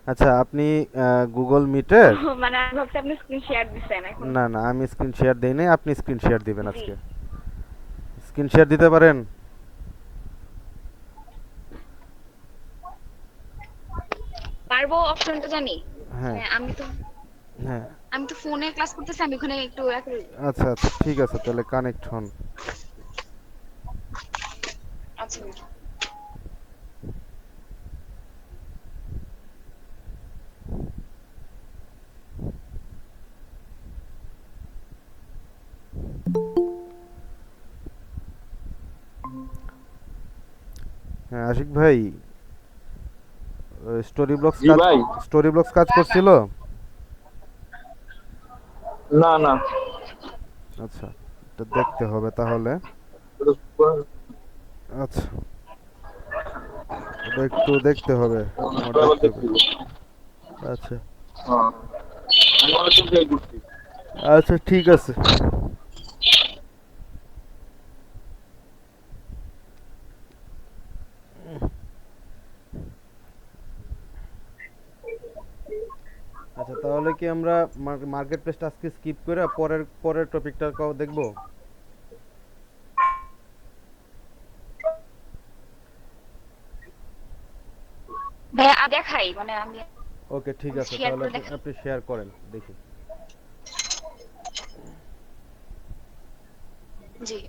আচ্ছা, আপনি গুগল মিটের। মানে আমি ভাবছি আপনি স্ক্রিন শেয়ার দিচ্ছেন এখন। না না, আমি স্ক্রিন শেয়ার দেই নাই, আপনি স্ক্রিন শেয়ার দিবেন জি। আজকে। স্ক্রিন শেয়ার দিতে পারেন? পারবো অপশনটা জানি। হ্যাঁ। মানে হ্যাঁ। আমি তো ফোনে ক্লাস করতেছি, আমি ওখানে একটু আচ্ছা আচ্ছা, ঠিক আছে, তাহলে কানেক্ট হন। আচ্ছা। হ্যাঁ, আশিক ভাই, জি ভাই। স্টোরি ব্লকস কাজ করছিল। না না। আচ্ছা, এটা দেখতে হবে তাহলে। আচ্ছা, এটা একটু দেখতে হবে, আমার আবার দেখতে হবে। দেখছি। আচ্ছা। হ্যাঁ, আমি অনেকদিন ট্রাই করছি। আচ্ছা, ঠিক আছে। আচ্ছা, তাহলে কি আমরা মার্কেট প্লেসটা আজকে স্কিপ করে পরের পরের টপিকটা দেখবো? ভাইয়া দেখাই, মানে আমি ওকে, ঠিক আছে, শেয়ার তাহলে করে আপনি দেখাই। আপনি শেয়ার করেন দেখি। জি।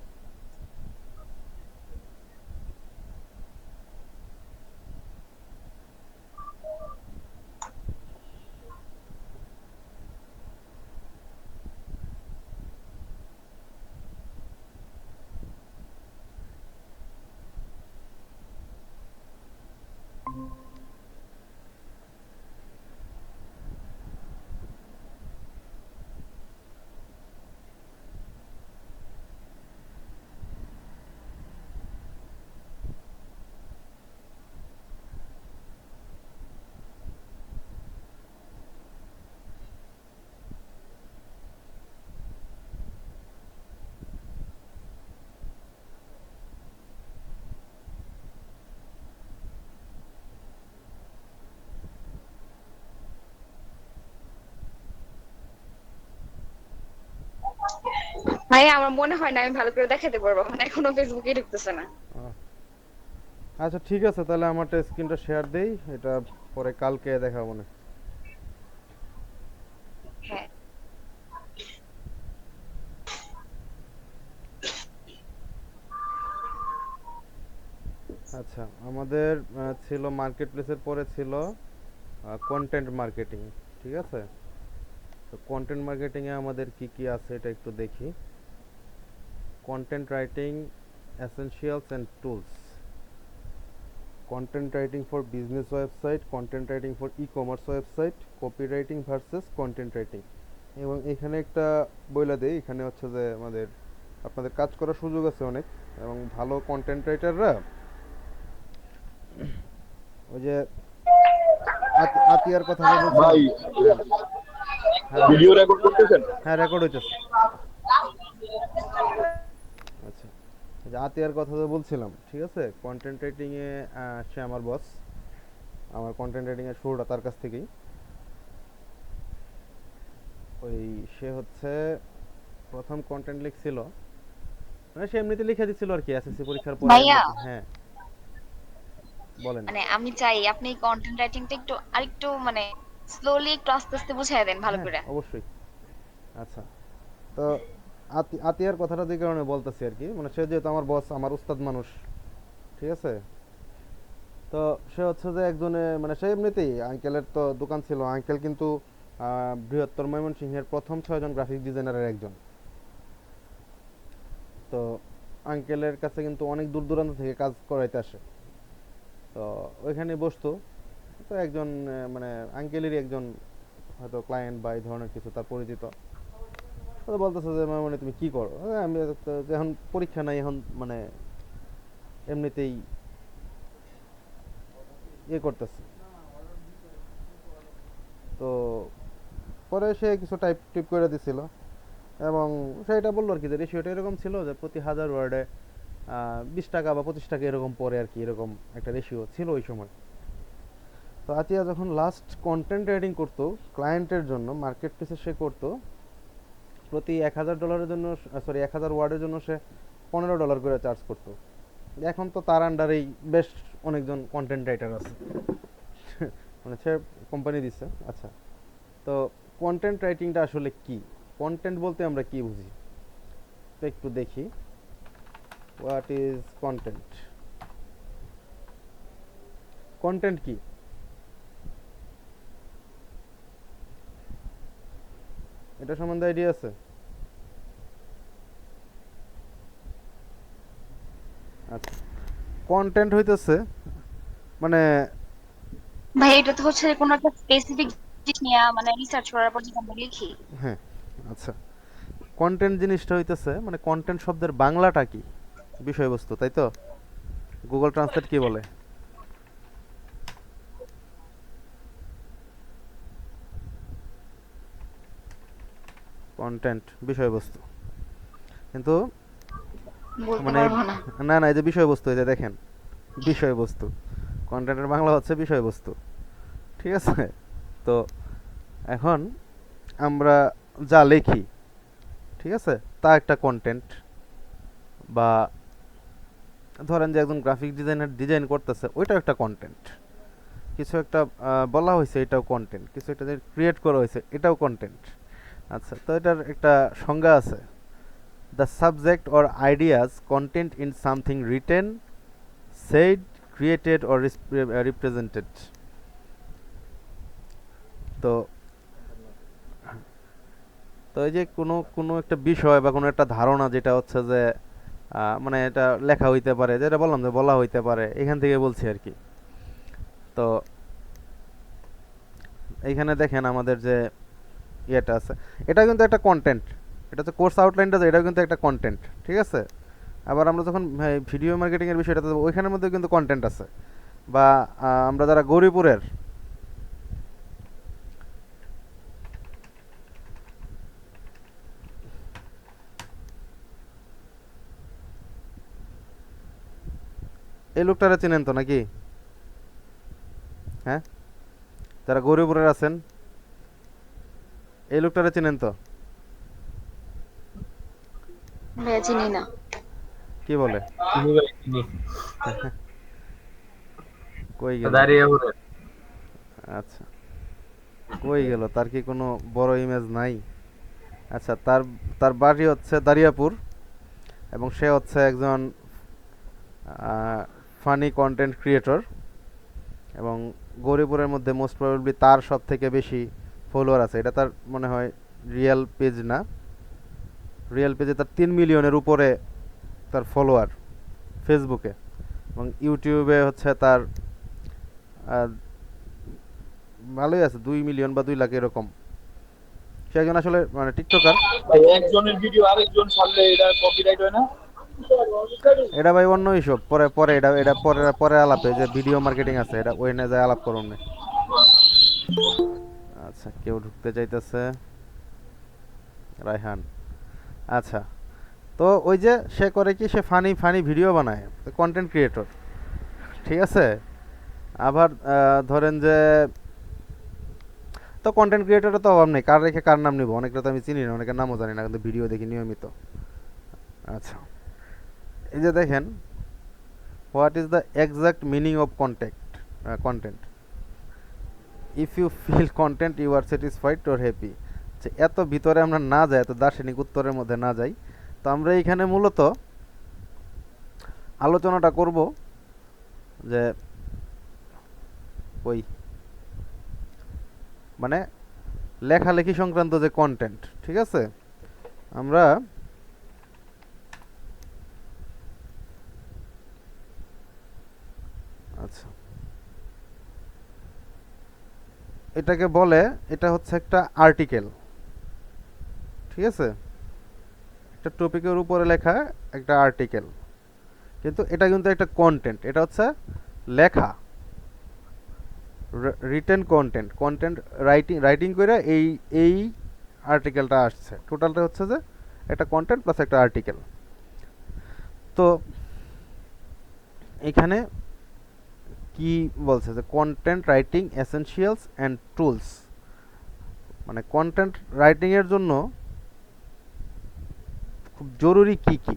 ভাইয়া আমার মনে হয় না আমি ভালো করে দেখাতে পারবো, মানে এখনো ফেসবুকে ঢুকতেছে না। আহ, আচ্ছা, ঠিক আছে, তাহলে আমারটা স্ক্রিনটা শেয়ার দেই। এটা পরে কালকে দেখাবো না। হ্যাঁ। আচ্ছা, আমাদের ছিল মার্কেট প্লেসের পরে ছিল কন্টেন্ট মার্কেটিং। ঠিক আছে, তো কন্টেন্ট মার্কেটিংয়ে আমাদের কি কি আছে এটা একটু দেখি। Content writing essentials and tools, content writing for business website, content writing for e commerce website, copy writing versus content writing. এবং এখানে একটা বইলা দেই, এখানে হচ্ছে যে আমাদের আপনাদের কাজ করার সুযোগ আছে অনেক, এবং ভালো কন্টেন্ট রাইটাররা ওই যে আতিয়ার কথা যে ভাই, বলছিলাম। হ্যাঁ। হ্যাঁ বলেন। ভিডিও রেকর্ড করতেছেন? হ্যাঁ, রেকর্ড হইতেছে। আচ্ছা, এই যে আতিয়ার কথা যে বলছিলাম, ঠিক আছে, কন্টেন্ট রাইটিংয়ে সে আমার বস। আমার কন্টেন্ট রাইটিংয়ের শুরুটা তার কাছ থেকেই। ওই সে হচ্ছে প্রথম কন্টেন্ট লিখছিল, মানে সে এমনিতে লিখে দিচ্ছিল আর কি, এসএসসি পরীক্ষার পরে ভাইয়া এমনিতে। হ্যাঁ, বলেন। মানে আমি চাই আপনি কন্টেন্ট রাইটিংটা একটু আরেকটু মানে স্লোলি একটু আস্তে আস্তে বুঝাই দেন ভালো হ্যাঁ, করে। অবশ্যই। আচ্ছা, তো আতিয়ার কথাটা যে কারণে বলতেছি আর কি, মানে সে যেহেতু আমার বস, আমার উস্তাদ মানুষ, ঠিক আছে। তো সে হচ্ছে যে একজনে, মানে সে এমনিতেই আঙ্কেলের তো দোকান ছিল, আঙ্কেল কিন্তু বৃহত্তর ময়মনসিংহের প্রথম 6 জন গ্রাফিক ডিজাইনারের একজন। তো আঙ্কেলের কাছে কিন্তু অনেক দূর দূরান্ত থেকে কাজ করাইতে আসে। তো ওইখানে বসতো। তো একজন মানে আঙ্কেলেরই একজন হয়তো ক্লায়েন্ট বা এই ধরনের কিছু তার পরিচিত। তো বলতেছে যে মানে তুমি কি করো? আমি তো এখন পরীক্ষা নাই, এখন মানে এমনিতেই ইয়ে করতেছে। তো পরে সে কিছু টাইপ টিপ করে দিছিল, এবং সেটা বললো আর কি, যে রেশিওটা এরকম ছিল যে প্রতি 1000 ওয়ার্ডে 20 টাকা বা 25 টাকা এরকম পরে আর কি, এরকম একটা রেশিও ছিল ওই সময়। তো আতিয়া যখন লাস্ট কন্টেন্ট রাইটিং করতো ক্লায়েন্টের জন্য মার্কেট প্লেসে সে করতো প্রতি $1000 জন্য, সরি 1000 ওয়ার্ডের জন্য সে $15 করে চার্জ করতো। এখন তো তার আন্ডারেই বেশ অনেকজন কন্টেন্ট রাইটার আছে। মানে সে কোম্পানি দিচ্ছে। আচ্ছা, তো কন্টেন্ট রাইটিংটা আসলে কি, কন্টেন্ট বলতে আমরা কি বুঝি তো একটু দেখি। What is content? কন্টেন্ট কি? এটা সম্বন্ধে আইডিয়া আছে? আচ্ছা, কন্টেন্ট হইতেছে মানে ভাই এটা তো হচ্ছে কোনো একটা স্পেসিফিক জিনিস নিয়ে মানে রিসার্চ করার পর যেটা আমরা লিখি। হ্যাঁ, আচ্ছা, কন্টেন্ট জিনিসটা হইতেছে মানে কন্টেন্ট শব্দের বাংলাটা কি? বিষয়বস্তু, তাই তো? গুগল ট্রান্সলেট কি বলে? কন্টেন্ট বিষয়বস্তু। কিন্তু বলতে মানে পারবো না। না না, এই যে বিষয়বস্তু, এই যে দেখেন বিষয়বস্তু, কন্টেন্টের বাংলা হচ্ছে বিষয়বস্তু। ঠিক আছে? তো এখন আমরা যা লিখি, ঠিক আছে, তা একটা কন্টেন্ট। বা ধরেন যে একজন গ্রাফিক ডিজাইনার ডিজাইন করতেছে, ওইটাও একটা কন্টেন্ট। কিছু একটা বলা হয়েছে, এটাও কন্টেন্ট। কিছু একটা যে ক্রিয়েট করা হয়েছে, এটাও কন্টেন্ট। আচ্ছা, তো এটার একটা সংজ্ঞা আছে। The subject or ideas contained in something written, said, created or represented. তো তো এই যে কোনো কোনো একটা বিষয় বা কোনো একটা ধারণা, যেটা হচ্ছে যে মানে এটা লেখা হইতে পারে, যেটা বললাম যে বলা হইতে পারে, এখান থেকে বলছি আর কি। তো এইখানে দেখেন আমাদের যে ইয়েটা আছে, এটা কিন্তু একটা কন্টেন্ট। এটা হচ্ছে কোর্স আউটলাইনটা, এটাও কিন্তু একটা কন্টেন্ট। ঠিক আছে? আবার আমরা যখন ভিডিও মার্কেটিংয়ের বিষয়টা, ওইখানের মধ্যে কিন্তু কন্টেন্ট আছে। বা আমরা যারা গৌরীপুরের, এই লোকটারা চেনেন তো নাকি? হ্যাঁ, যারা গৌরীপুরের আছেন, এই লোকটারা চেনেন তো? ভাইয়া চিনি না। কি বলে? চিনি ভাই চিনি। কই গেল? দাঁড়িয়ে ঘুরে। আচ্ছা, কই গেল? তার কি কোনো বড় ইমেজ নাই? আচ্ছা, তার তার বাড়ি হচ্ছে দারিয়াপুর, এবং সে হচ্ছে একজন ফানি কন্টেন্ট ক্রিয়েটর। এবং গৌরীপুরের মধ্যে মোস্ট প্রবাবলি তার সব থেকে বেশি ফলোয়ার আছে। এটা তার মনে হয় রিয়েল পেজ না, রিয়েল পেজে তার 3 মিলিয়নের উপরে তার ফলোয়ার ফেসবুকে। এবং ইউটিউবে হচ্ছে তার আহ, ভালোই আছে, 2 মিলিয়ন বা 2 লাখ এরকম। সে একজন আসলে মানে টিকটকার। ভাই একজনের ভিডিও আরেকজন ছাড়লে এটা কপিরাইট হয় না? এটা ভাই অন্য ইস্যু, পরে পরে এটা এটা পরে পরে আলাপে, যে ভিডিও মার্কেটিং আছে, এটা ওই না যায় আলাপ করুন না। আচ্ছা, কেউ ঢুকতে চাইতেছে, রায়হান। আচ্ছা, তো ওই যে সে করে কি, সে ফানি ফানি ভিডিও বানায়, কন্টেন্ট ক্রিয়েটর। ঠিক আছে? আবার ধরেন যে, তো কন্টেন্ট ক্রিয়েটরের তো অভাব নেই, কার রেখে কার নাম নিব, অনেকটা তো আমি চিনি না, অনেকের নামও জানি না, কিন্তু ভিডিও দেখি নিয়মিত। আচ্ছা, এই যে দেখেন, what is the exact meaning of content? If you feel content you are satisfied or happy. এত ভিতরে আমরা না যাই, এত দার্শনিক উত্তরের মধ্যে না যাই, তো আমরা এইখানে মূলত আলোচনাটা করব যে ওই মানে লেখালেখি সংক্রান্ত যে কন্টেন্ট। ঠিক আছে? আমরা আচ্ছা, এটাকে বলে, এটা হচ্ছে একটা আর্টিকেল। ঠিক আছে? একটা টপিকের উপরে লেখা একটা আর্টিকেল, কিন্তু এটা কিন্তু একটা কন্টেন্ট। এটা হচ্ছে লেখা, written content, content writing writing করে এই এই আর্টিকেলটা আসছে। টোটালটা হচ্ছে যে একটা কন্টেন্ট প্লাস একটা আর্টিকেল। তো এখানে কি বলছে যে content writing essentials and tools, মানে কন্টেন্ট রাইটিং এর জন্য খুব জরুরি কি কি,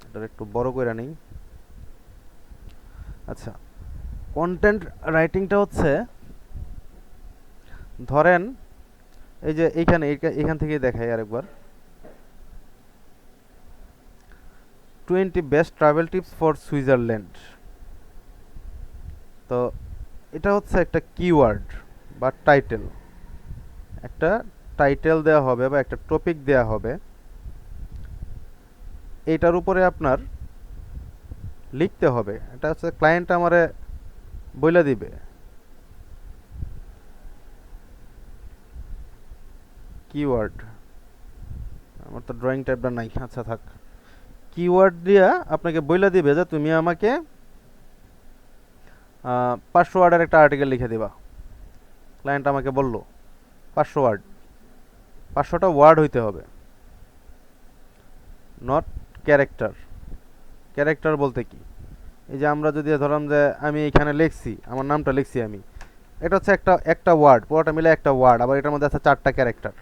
এটা একটু বড় করে নেই। আচ্ছা, কন্টেন্ট রাইটিংটা হচ্ছে, ধরেন এই যে এখান থেকে দেখাই আরেকবার, 20 best travel tips for Switzerland. তো এটা হচ্ছে একটা কিওয়ার্ড বা টাইটেল, একটা টাইটেল দেওয়া হবে বা একটা টপিক দেওয়া হবে, এইটার উপরে আপনার লিখতে হবে। এটা হচ্ছে ক্লায়েন্ট আমারে বইলা দিবে কিওয়ার্ড, আমার তো ড্রয়িং টাইপটা নাই, আচ্ছা থাক। কিওয়ার্ড দিয়া আপনাকে বইলা দিবে যে তুমি আমাকে 500 ওয়ার্ডের একটা আর্টিকেল লিখে দিবা। ক্লায়েন্ট আমাকে বলল 500 ওয়ার্ড, 500টা ওয়ার্ড হইতে হবে, নট ক্যারেক্টার। ক্যারেক্টার বলতে কি, এই যে আমরা যদি ধরলাম যে আমি এখানে লিখছি, আমার নামটা লিখছি আমি, এটা হচ্ছে একটা ওয়ার্ড, পুরোটা মিলে একটা ওয়ার্ড, আবার এটার মধ্যে আছে 4টা ক্যারেক্টার।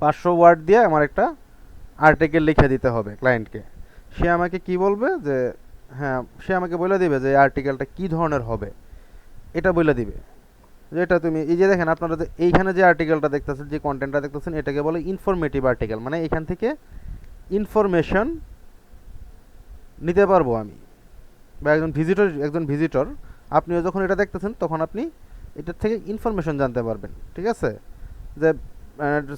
500 ওয়ার্ড দিয়ে আমার একটা আর্টিকেল লিখে দিতে হবে ক্লায়েন্টকে। সে আমাকে কি বলবে যে, হ্যাঁ সে আমাকে বলে দিবে যে এই আর্টিকেলটা কী ধরনের হবে, এটা বলে দিবে। যেটা তুমি এই যে দেখেন আপনারা যে এইখানে যে আর্টিকেলটা দেখতেছেন, যে কন্টেন্টটা দেখতেছেন, এটাকে বলে ইনফরমেটিভ আর্টিকেল, মানে এখান থেকে ইনফরমেশন নিতে পারবো আমি, বা একজন ভিজিটর আপনিও যখন এটা দেখতেছেন তখন আপনি এটার থেকে ইনফরমেশন জানতে পারবেন। ঠিক আছে, যে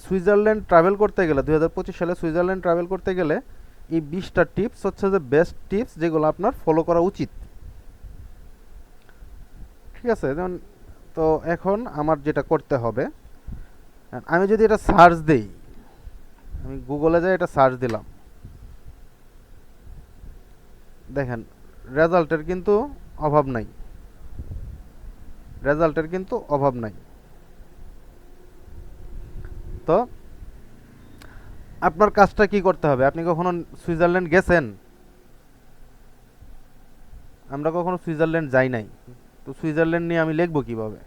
সুইজারল্যান্ড ট্রাভেল করতে গেলে 2025 সালে সুইজারল্যান্ড ট্রাভেল করতে গেলে এই 20টা টিপস হচ্ছে যে বেস্ট টিপস, যেগুলো আপনার ফলো করা উচিত। ঠিক আছে, যেমন তো এখন আমার যেটা করতে হবে, আমি যদি এটা সার্চ দেই, আমি গুগলে যাই এটা সার্চ দিলাম, দেখেন রেজাল্টের কিন্তু অভাব নাই, রেজাল্টের কিন্তু অভাব নাই। তো আপনার কাজটা কি করতে হবে, আপনি কখনো সুইজারল্যান্ড গেছেন? আমরা কখনো সুইজারল্যান্ড যাই নাই, তো সুইজারল্যান্ড নিয়ে আমি লিখবো কিভাবে,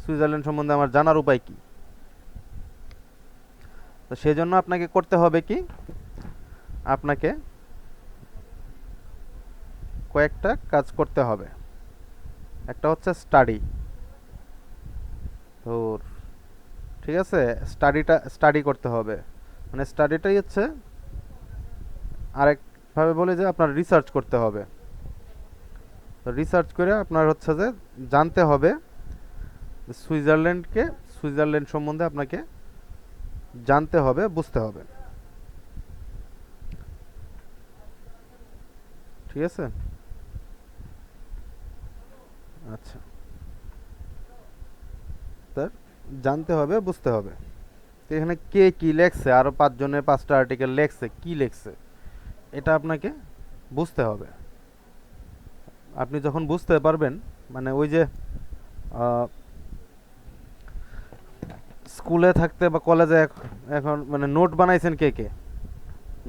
সুইজারল্যান্ড সম্বন্ধে আমার জানার উপায় কি? তো সেই জন্য আপনাকে করতে হবে কি, আপনাকে কয়েকটা কাজ করতে হবে। একটা হচ্ছে স্টাডি, তো ঠিক আছে, স্টাডি করতে হবে, মানে স্টাডিটাই হচ্ছে আরেকভাবে বলে যে আপনার রিসার্চ করতে হবে। তো রিসার্চ করে আপনার হচ্ছে যে জানতে হবে সুইজারল্যান্ড সম্বন্ধে আপনাকে জানতে হবে, বুঝতে হবে। ঠিক আছে, আচ্ছা, তার জানতে হবে, বুঝতে হবে। তো এখানে কে কি লেখছে, আরও 5 জনের 5টা আর্টিকেল লেখছে, কি লেখছে এটা আপনাকে বুঝতে হবে। আপনি যখন বুঝতে পারবেন, মানে ওই যে স্কুলে থাকতে বা কলেজে এখন মানে নোট বানাইছেন, কে কে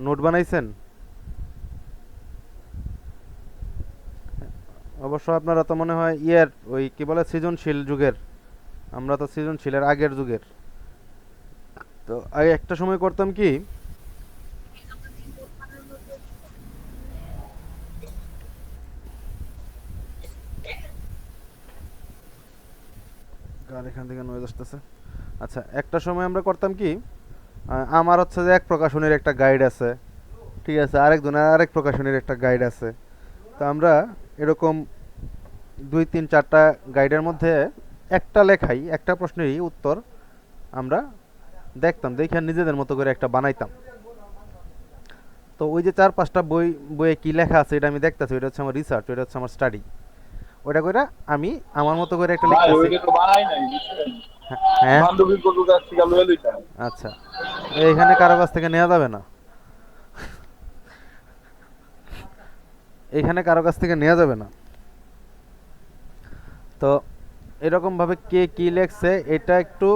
নোট বানাইছেন? অবশ্য আপনারা তো মনে হয় ওই কি বলে সৃজনশীল যুগের, আমরা তো সৃজনশীলের আগের যুগের। তো আগে একটা সময় করতাম কি, কার এখান থেকে নয়েজ আসতেছে। আচ্ছা, একটা সময় আমরা করতাম কি, আমার হচ্ছে যে এক প্রকাশনীর একটা গাইড আছে, ঠিক আছে, আরেকজনের আরেক প্রকাশনীর একটা গাইড আছে। তো আমরা এরকম 2 3 4টা গাইডের মধ্যে একটা লেখাই, একটা প্রশ্নেরই উত্তর আমরা দেখতাম, দেখে নিজেদের মতো করে একটা বানাইতাম। তো ওই যে 4 5টা বইয়ে কি লেখা আছে এটা আমি দেখতেছি, ওইটা হচ্ছে আমার রিসার্চ, ওইটা হচ্ছে আমার স্টাডি। ওইটা করে আমি আমার মতো করে একটা ভাই লিখতেছি। ওইটা তো বানাই নাই বুঝছেন, হ্যাঁ, বান্ধবীর কত কাছ থেকে লয়ে লইতাম। আচ্ছা, এইখানে কারো কাছ থেকে নেওয়া যাবে না, এইখানে কারো কাছ থেকে নেওয়া যাবে না। তো এরকম ভাবে কে কি লেখছে এটা একটু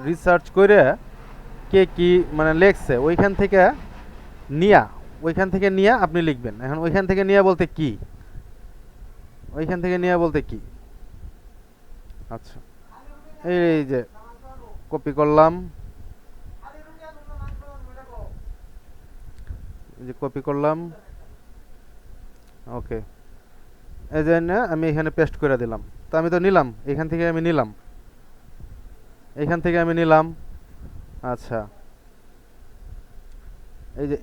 রিসার্চ করে কে কি মানে লেখছে ওইখান থেকে নিয়া ওইখান থেকে নিয়ে আপনি লিখবেন। এখন ওইখান থেকে নিয়ে বলতে কি, ওইখান থেকে নিয়ে বলতে কি, আচ্ছা এই যে কপি করলাম, এই যে কপি করলাম, ওকে, এই যে না আমি এখানে পেস্ট করে দিলাম। তো আমি তো নিলাম, এখান থেকে আমি নিলাম, এইখান থেকে আমি নিলাম। আচ্ছা এই যে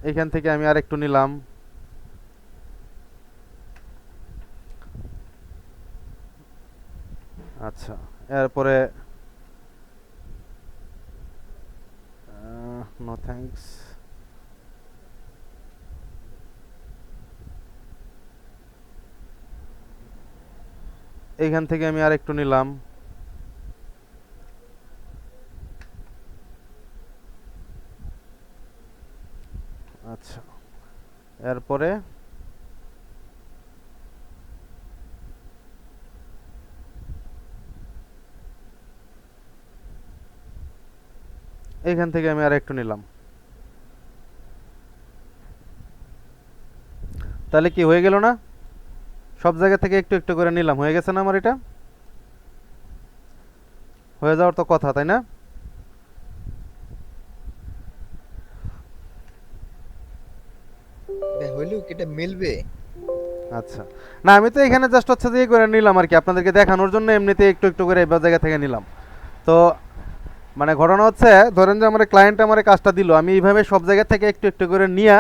এইখান থেকে আমি আরেকটু নিলাম। আচ্ছা এরপরে নো থ্যাঙ্কস, এইখান থেকে আমি আরেকটু নিলাম। আচ্ছা এরপরে এইখান থেকে আমি আরেকটু নিলাম। তাহলে কি হয়ে গেল না, সব জায়গা থেকে একটু একটু করে নিলাম, হয়ে গেছে না আমার, এটা হয়ে যাওয়ার তো কথা, তাই না? এটা হইলেও কি এটা মিলবে? আচ্ছা না আমি তো এখানে জাস্ট হচ্ছে যে করে নিলাম আর কি, আপনাদেরকে দেখানোর জন্য এমনিতে একটু একটু করে এই জায়গা থেকে নিলাম। তো মানে ঘটনা হচ্ছে, ধরেন যে আমার ক্লায়েন্ট আমার কাজটা দিল, আমি এইভাবে সব জায়গা থেকে একটু একটু করে নিয়ে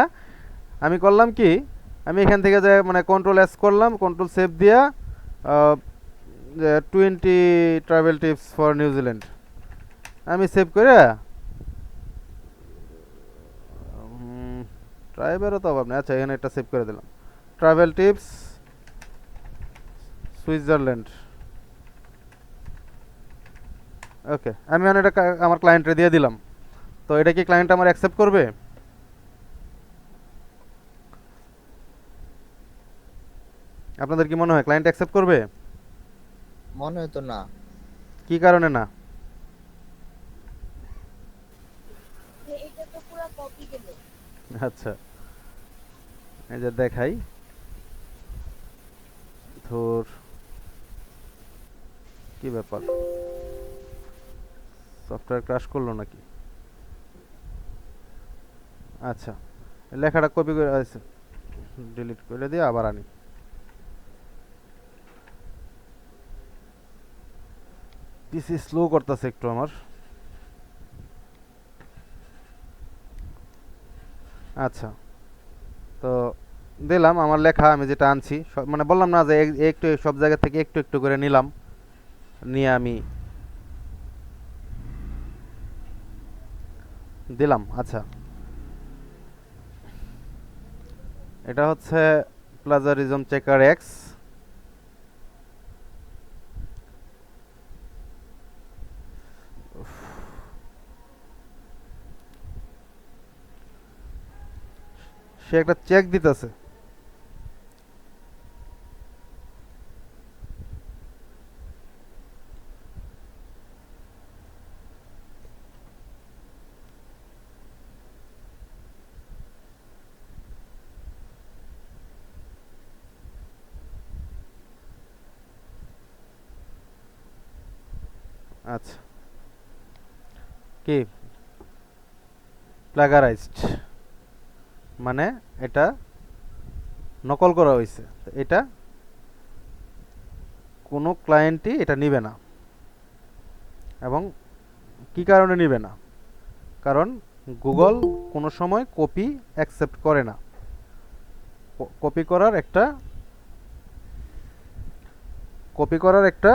আমি করলাম কি, আমি এখান থেকে যে মানে কন্ট্রোল এস করলাম, কন্ট্রোল সেভ দিয়া 20 ট্রাভেল টিপস ফর নিউজিল্যান্ড আমি সেভ করে, ট্রাইবেরও তো অভাব নেই, আচ্ছা এখানে একটা সেভ করে দিলাম, ট্রাভেল টিপস সুইজারল্যান্ড। ওকে আমি মানে এটা আমার ক্লায়েন্টে দিয়ে দিলাম। তো এটা কি ক্লায়েন্ট আমার অ্যাকসেপ্ট করবে? আপনাদের কি মনে হয় ক্লায়েন্ট অ্যাকসেপ্ট করবে? মনে হয় তো না। কি কারণে না? এটা তো পুরো কপি গেল। আচ্ছা এই যে দেখাই, ধর কি ব্যাপার, সফটওয়্যার ক্র্যাশ করলো নাকি? আচ্ছা লেখাটা কপি করে আছে, ডিলিট করে দিয়ে আবার আনি। পিসি স্লো করতেছে একটু আমার। আচ্ছা তো দিলাম আমার লেখা, আমি যেটা আনছি মানে বললাম না যে একটু সব জায়গা থেকে একটু একটু করে নিলাম, নিয়ে আমি দিলাম। আচ্ছা এটা হচ্ছে প্লাজারিজম চেকার এক্স, সে একটা চেক দিতেছে। আচ্ছা কি প্লাগারাইজড, মানে এটা নকল করা হয়েছে, এটা কোনো ক্লায়েন্টই এটা নিবে না। এবং কি কারণে নিবে না? কারণ গুগল কোনো সময় কপি অ্যাকসেপ্ট করে না। কপি করার একটা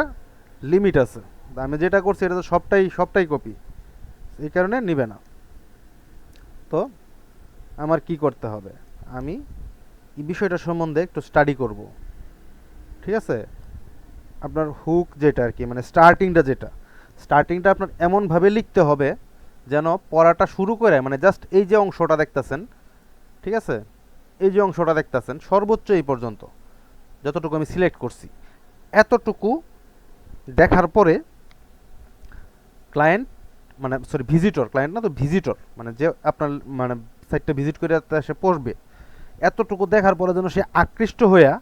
লিমিট আছে। আমি যেটা করছি এটা তো সবটাই কপি, এই কারণে নিবে না। তো আমার কি করতে হবে, আমি এই বিষয়টা সম্বন্ধে একটু স্টাডি করব, ঠিক আছে? আপনার হুক যেটা আর কি, মানে স্টার্টিংটা আপনার এমনভাবে লিখতে হবে যেন পড়াটা শুরু করে, মানে জাস্ট এই যে অংশটা দেখতেছেন, ঠিক আছে, এই যে অংশটা দেখতেছেন সর্বোচ্চ এই পর্যন্ত যতটুকু আমি সিলেক্ট করছি, এতটুকু দেখার পরে ক্লায়েন্ট, মানে সরি ভিজিটর, ক্লায়েন্ট না তো ভিজিটর, মানে যে আপনার মানে সাইটটা ভিজিট করে সে পড়বে, এতটুকু দেখার পরে যেন সে আকৃষ্ট হইয়া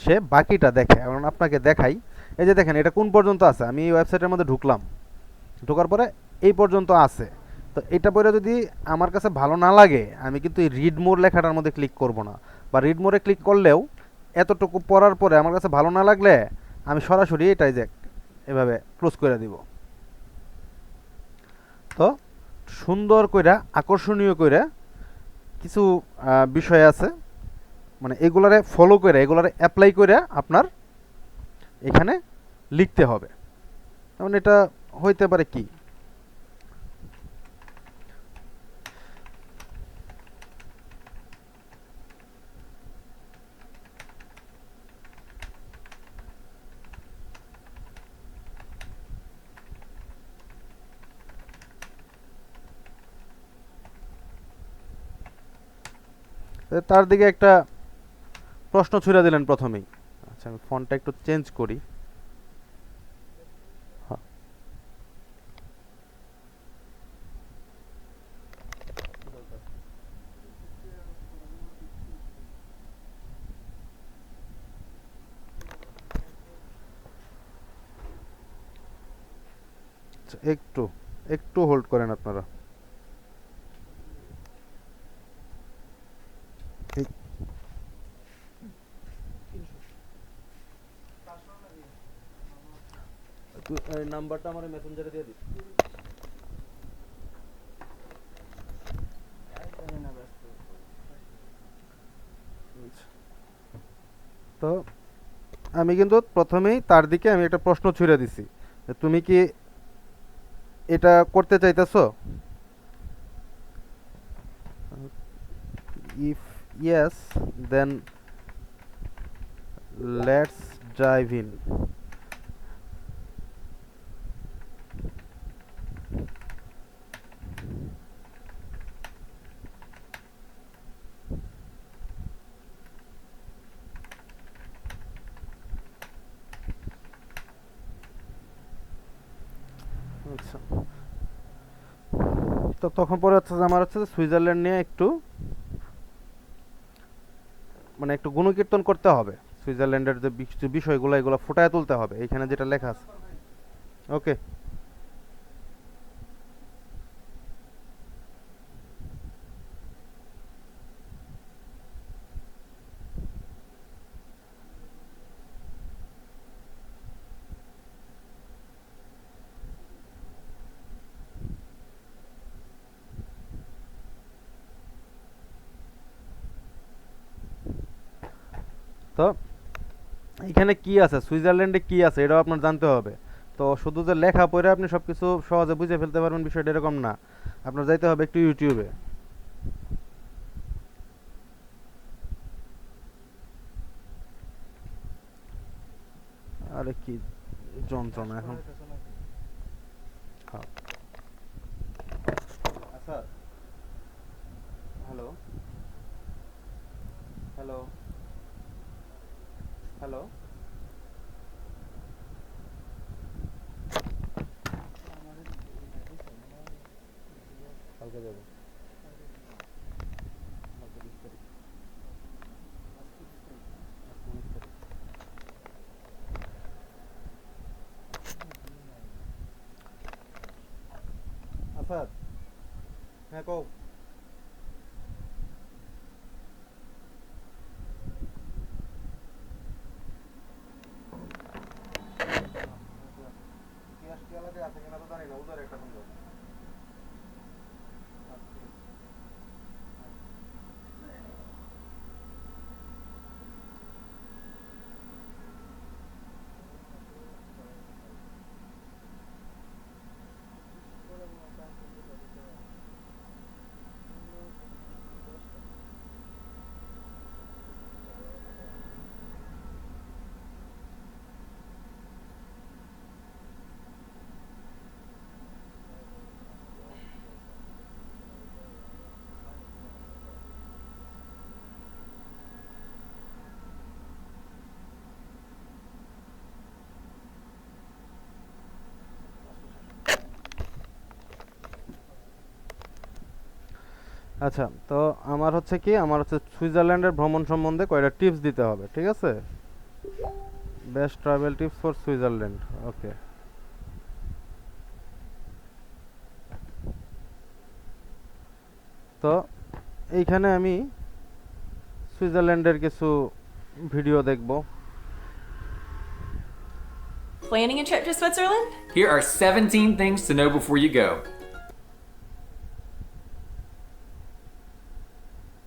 সে বাকিটা দেখে। এখন আপনাকে দেখাই, এই যে দেখেন এটা কোন পর্যন্ত আছে, আমি এই ওয়েবসাইটের মধ্যে ঢুকলাম, ঢোকার পরে এই পর্যন্ত আছে। তো এটা পরে যদি আমার কাছে ভালো না লাগে, আমি কিন্তু এই রিড মোর লেখাটার মধ্যে ক্লিক করব না, বা রিড মোরে ক্লিক করলেও এতটুকু পড়ার পরে আমার কাছে ভালো না লাগলে আমি সরাসরি এটাই যে এভাবে ক্লোজ করে দিব। তো সুন্দর কইরা আকর্ষণীয় কইরা কিছু বিষয় আছে, মানে এগুলারে ফলো করে এগুলারে অ্যাপ্লাই করে আপনার এখানে লিখতে হবে। যেমন এটা হইতে পারে কি, তার দিকে একটা প্রশ্ন ছুড়ে দিলেন প্রথমেই। আচ্ছা আমি ফন্টটা একটু চেঞ্জ করি। হ্যাঁ, আচ্ছা, একটু একটু হোল্ড করেন আপনারা। এই তুই এই নাম্বারটা আমার মেসেঞ্জারে দিয়ে দিস। আচ্ছা, তো আমি কিন্তু প্রথমেই তার দিকে আমি একটা প্রশ্ন ছুড়ে দিছি যে তুমি কি এটা করতে চাইতেছো? If yes, then let's dive in. আচ্ছা, তো তখন পরে হচ্ছে যে আমার হচ্ছে যে সুইজারল্যান্ড নিয়ে একটু মানে একটু গুণকীর্তন করতে হবে, সুইজারল্যান্ডের যে বিষয়গুলো এগুলো ফুটায় তুলতে হবে এখানে যেটা লেখা আছে। ওকে, তো এখানে কি আছে, সুইজারল্যান্ডে কি আছে এটাও আপনার জানতে হবে। তো শুধু যে লেখা পড়ে আপনি সবকিছু সহজে বুঝে ফেলতে পারবেন বিষয়টা এরকম না, আপনার যাইতে হবে একটু ইউটিউবে। আরে কি যন্ত্রণা এখন। হ্যাঁ, আচ্ছা, হ্যালো হ্যালো হ্যালো, কালকে যাবো, কালকে 20 তারিখ, আজকে 19 তারিখ। আচ্ছা, হ্যাঁ কও। পেঁয়াজ টিয়ালাতে আছে কিনা তো জানি না, উধার একটা সুন্দর। আচ্ছা, তো আমার হচ্ছে কি, আমার হচ্ছে সুইজারল্যান্ডের ভ্রমণ সম্বন্ধে কয়টা টিপস দিতে হবে, ঠিক আছে? Best travel tips for Switzerland. Okay, তো এইখানে আমি সুইজারল্যান্ডের কিছু ভিডিও দেখব। Planning a trip to Switzerland? Here are 17 things to know before you go.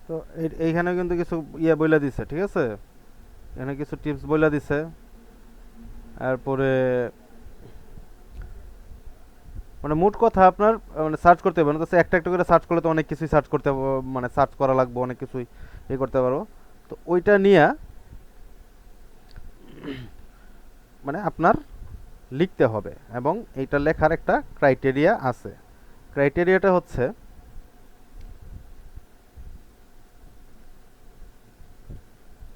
তো এইখানে কিন্তু কিছু ইয়ে বইলা দিছে, ঠিক আছে? এখানে কিছু টিপস বইলা দিছে। তারপরে মানে মোট কথা আপনার মানে সার্চ করতে পারবেন, তো একটা একটা করে সার্চ করলে তো অনেক কিছুই সার্চ করতে মানে সার্চ করা লাগবে, অনেক কিছুই করতে পারবো। তো ওইটা নিয়ে মানে আপনার লিখতে হবে, এবং এইটা লেখার একটা ক্রাইটেরিয়া আছে। ক্রাইটেরিয়াটা হচ্ছে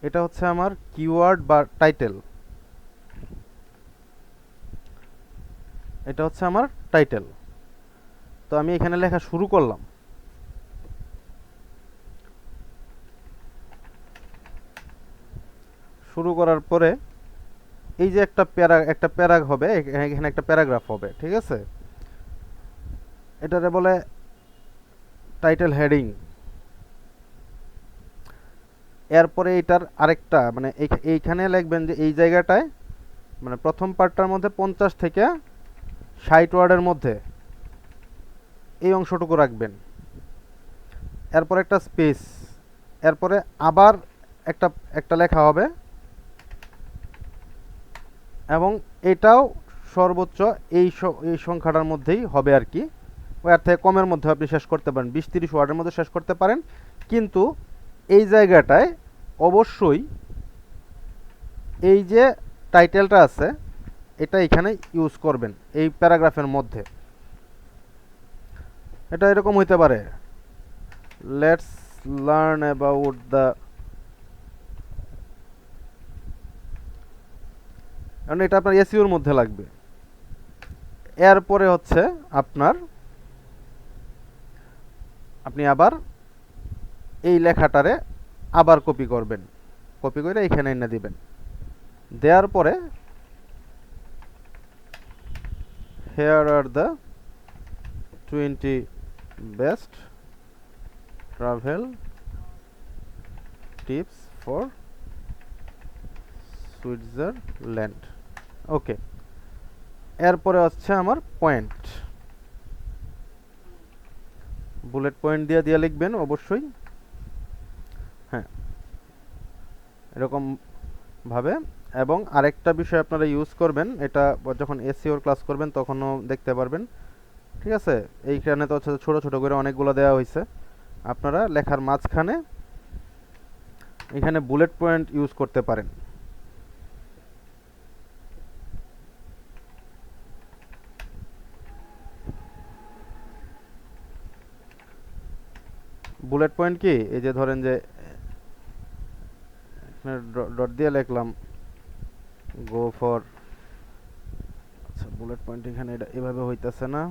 এটা হচ্ছে আমার কিওয়ার্ড বা টাইটেল। এটা হচ্ছে আমার টাইটেল। তো আমি এখানে লেখা শুরু করলাম। শুরু করার পরে এই যে একটা প্যারাগ হবে, এখানে একটা প্যারাগ্রাফ হবে, ঠিক আছে? এটারে বলে টাইটেল হেডিং। এরপরে এটার আরেকটা মানে এইখানে লিখবেন যে এই জায়গাটায় মানে প্রথম পার্টটার মধ্যে 50 থেকে 60 ওয়ার্ডের মধ্যে এই অংশটুকু রাখবেন। এরপর একটা স্পেস, এরপরে আবার একটা একটা লেখা হবে, এবং এটাও সর্বোচ্চ এই সংখ্যাটার মধ্যেই হবে আর কি। ওই এর থেকে কমের মধ্যে আপনি শেষ করতে পারেন, 20-30 ওয়ার্ডের মধ্যে শেষ করতে পারেন, কিন্তু এই জায়গাটায় অবশ্যই এই যে টাইটেলটা আছে এটা এখানে ইউজ করবেন এই প্যারাগ্রাফের মধ্যে। এটা এরকম হইতে পারে, লেটস লার্ন অ্যাবাউট দ্য, কারণ এটা আপনার এসইওর মধ্যে লাগবে। এরপরে হচ্ছে আপনি আবার এই লেখাটারে আবার কপি করবেন, কপি করে এখানে এনে দিবেন। দেওয়ার পরে here are the 20 best travel tips for Switzerland. Okay, এরপরে হচ্ছে আমার পয়েন্ট, বুলেট পয়েন্ট দিয়ে লিখবেন অবশ্যই। হ্যাঁ, এরকম ভাবে। এবং আরেকটা বিষয় আপনারা ইউজ করবেন, এটা যখন এসইওর ক্লাস করবেন তখনও দেখতে পারবেন, ঠিক আছে? এইখানে তো হচ্ছে ছোট ছোট করে অনেকগুলো দেওয়া হয়েছে, আপনারা লেখার মাঝখানে এখানে বুলেট পয়েন্ট ইউজ করতে পারেন। বুলেট পয়েন্ট কি, এই যে ধরেন যে ডট দিয়ে লিখলাম গো ফর, আচ্ছা বুলেট পয়েন্ট এখানে এটা এভাবে হইতেছে না,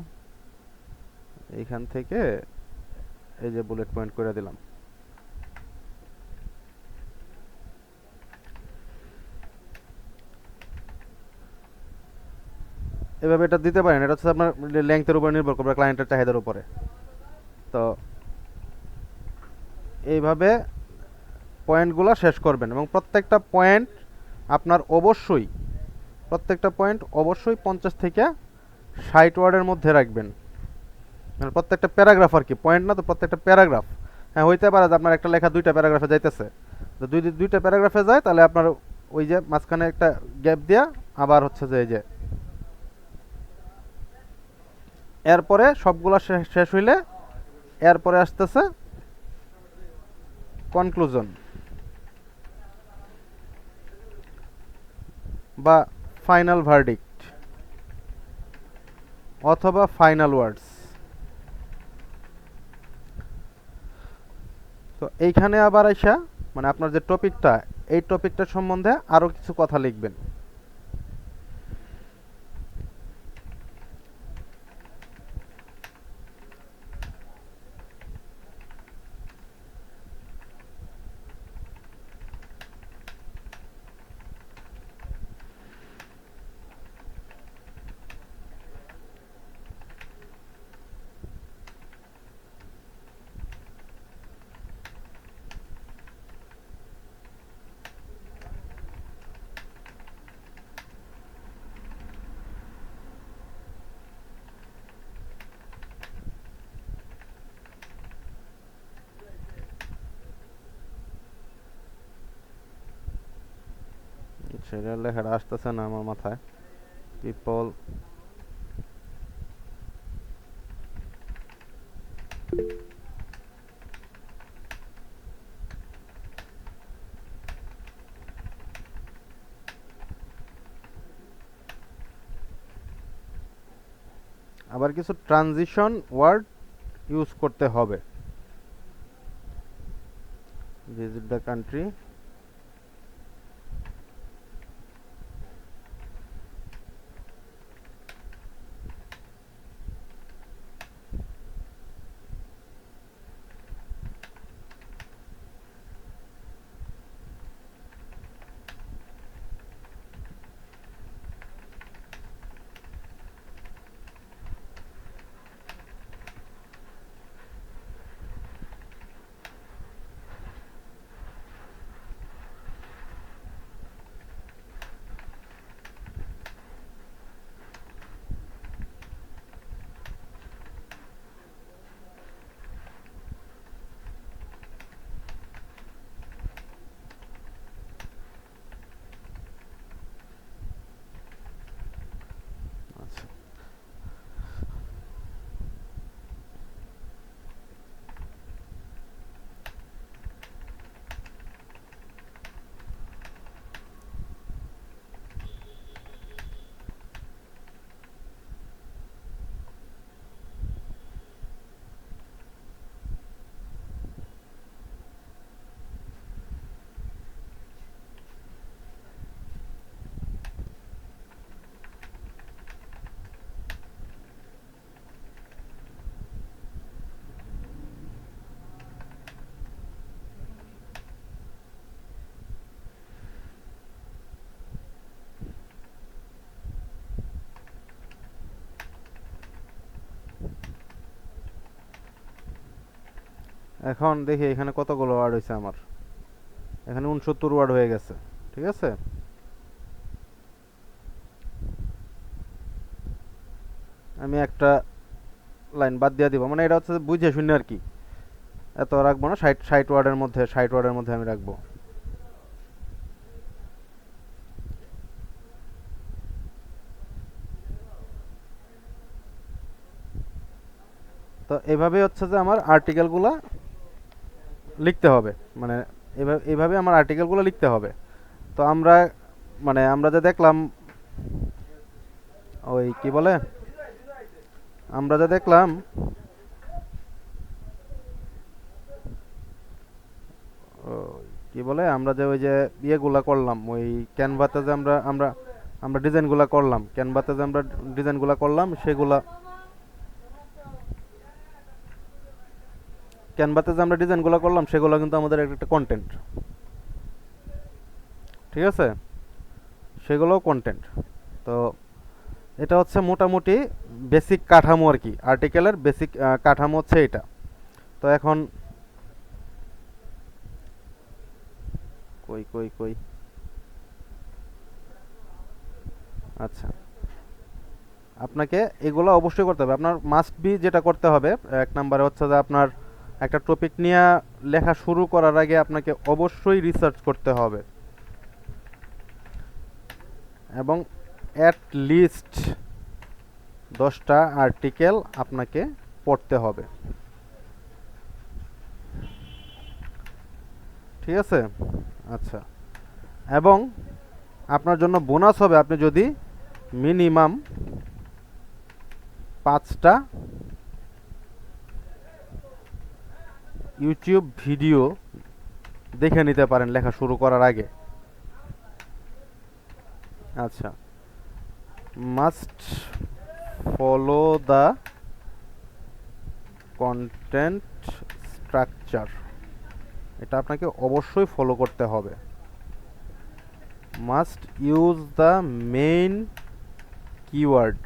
এইখান থেকে এই যে বুলেট পয়েন্ট করে দিলাম। এভাবে এটা দিতে পারেন, এটা হচ্ছে আপনার লেংথের উপর নির্ভর করবে, ক্লায়েন্টের চাহিদার উপরে। তো এইভাবে পয়েন্টগুলো শেষ করবেন, এবং প্রত্যেকটা পয়েন্ট আপনার অবশ্যই 50 থেকে 60 ওয়ার্ডের মধ্যে রাখবেন। মানে প্রত্যেকটা প্যারাগ্রাফ আর কি, পয়েন্ট না তো, প্রত্যেকটা প্যারাগ্রাফ। হ্যাঁ, হইতে পারে যে আপনার একটা লেখা দুইটা প্যারাগ্রাফে যাইতেছে, তো দুইটা প্যারাগ্রাফে যায়, তাহলে আপনার ওই যে মাঝখানে একটা গ্যাপ দেওয়া, আবার হচ্ছে যে এই যে এরপরে সবগুলো শেষ হইলে এরপরে আসতেছে কনক্লুশন বা ফাইনাল ভার্ডিক্ট অথবা ফাইনাল ওয়ার্ডস। তো এইখানে আবার আইসা মানে আপনার যে টপিকটা, এই টপিকটার সম্বন্ধে আরও কিছু কথা লিখবেন। সেটা লেখাটা আসতেছে না আমার মাথায়। পিপল আবার কিছু ট্রানজিশন ওয়ার্ড ইউজ করতে হবে। ভিজিট দ্য কান্ট্রি, আচ্ছা এখন দেখি এখানে কতগুলো ওয়ার্ড হয়েছে আমার। এখানে 69 ওয়ার্ড হয়ে গেছে, ঠিক আছে। আমি একটা লাইন বাদ দিয়ে দিব, মানে এটা হচ্ছে বুঝে শুনে আর কি, এত রাখবো না। 60 ওয়ার্ডের মধ্যে, 60 ওয়ার্ডের মধ্যে আমি রাখবো। তো এভাবে হচ্ছে যে আমার আর্টিকেলগুলা লিখতে হবে, মানে এভাবে আমার আর্টিকেলগুলো লিখতে হবে। তো আমরা মানে আমরা যে দেখলাম ওই কি বলে, আমরা যে দেখলাম কি বলে, আমরা যে ওই যে ইয়েগুলা করলাম ওই ক্যানভাতে যে আমরা আমরা আমরা ডিজাইনগুলা করলাম, ক্যানভাতে যে আমরা ডিজাইনগুলা করলাম সেগুলা, ক্যানভাতে যে আমরা ডিজাইনগুলো করলাম সেগুলো কিন্তু আমাদের একটা কন্টেন্ট, ঠিক আছে, সেগুলোও কন্টেন্ট। তো এটা হচ্ছে মোটামুটি বেসিক কাঠামো আর কি, আর্টিকেলের বেসিক কাঠামো হচ্ছে এটা। তো এখন কই কই কই আচ্ছা, আপনাকে এগুলো অবশ্যই করতে হবে। আপনার মাস্ট বি যেটা করতে হবে, এক নম্বরে হচ্ছে যে আপনার একটা টপিক নিয়ে লেখা শুরু করার আগে আপনাকে অবশ্যই রিসার্চ করতে হবে এবং অ্যাট লিস্ট 10টা আর্টিকেল আপনাকে পড়তে হবে, ঠিক আছে। আচ্ছা, এবং আপনার জন্য বোনাস হবে আপনি যদি মিনিমাম 5টা ইউটিউব ভিডিও দেখে নিতে পারেন লেখা শুরু করার আগে। আচ্ছা, must follow the content structure, এটা আপনাকে অবশ্যই ফলো করতে হবে। Must use the main keyword,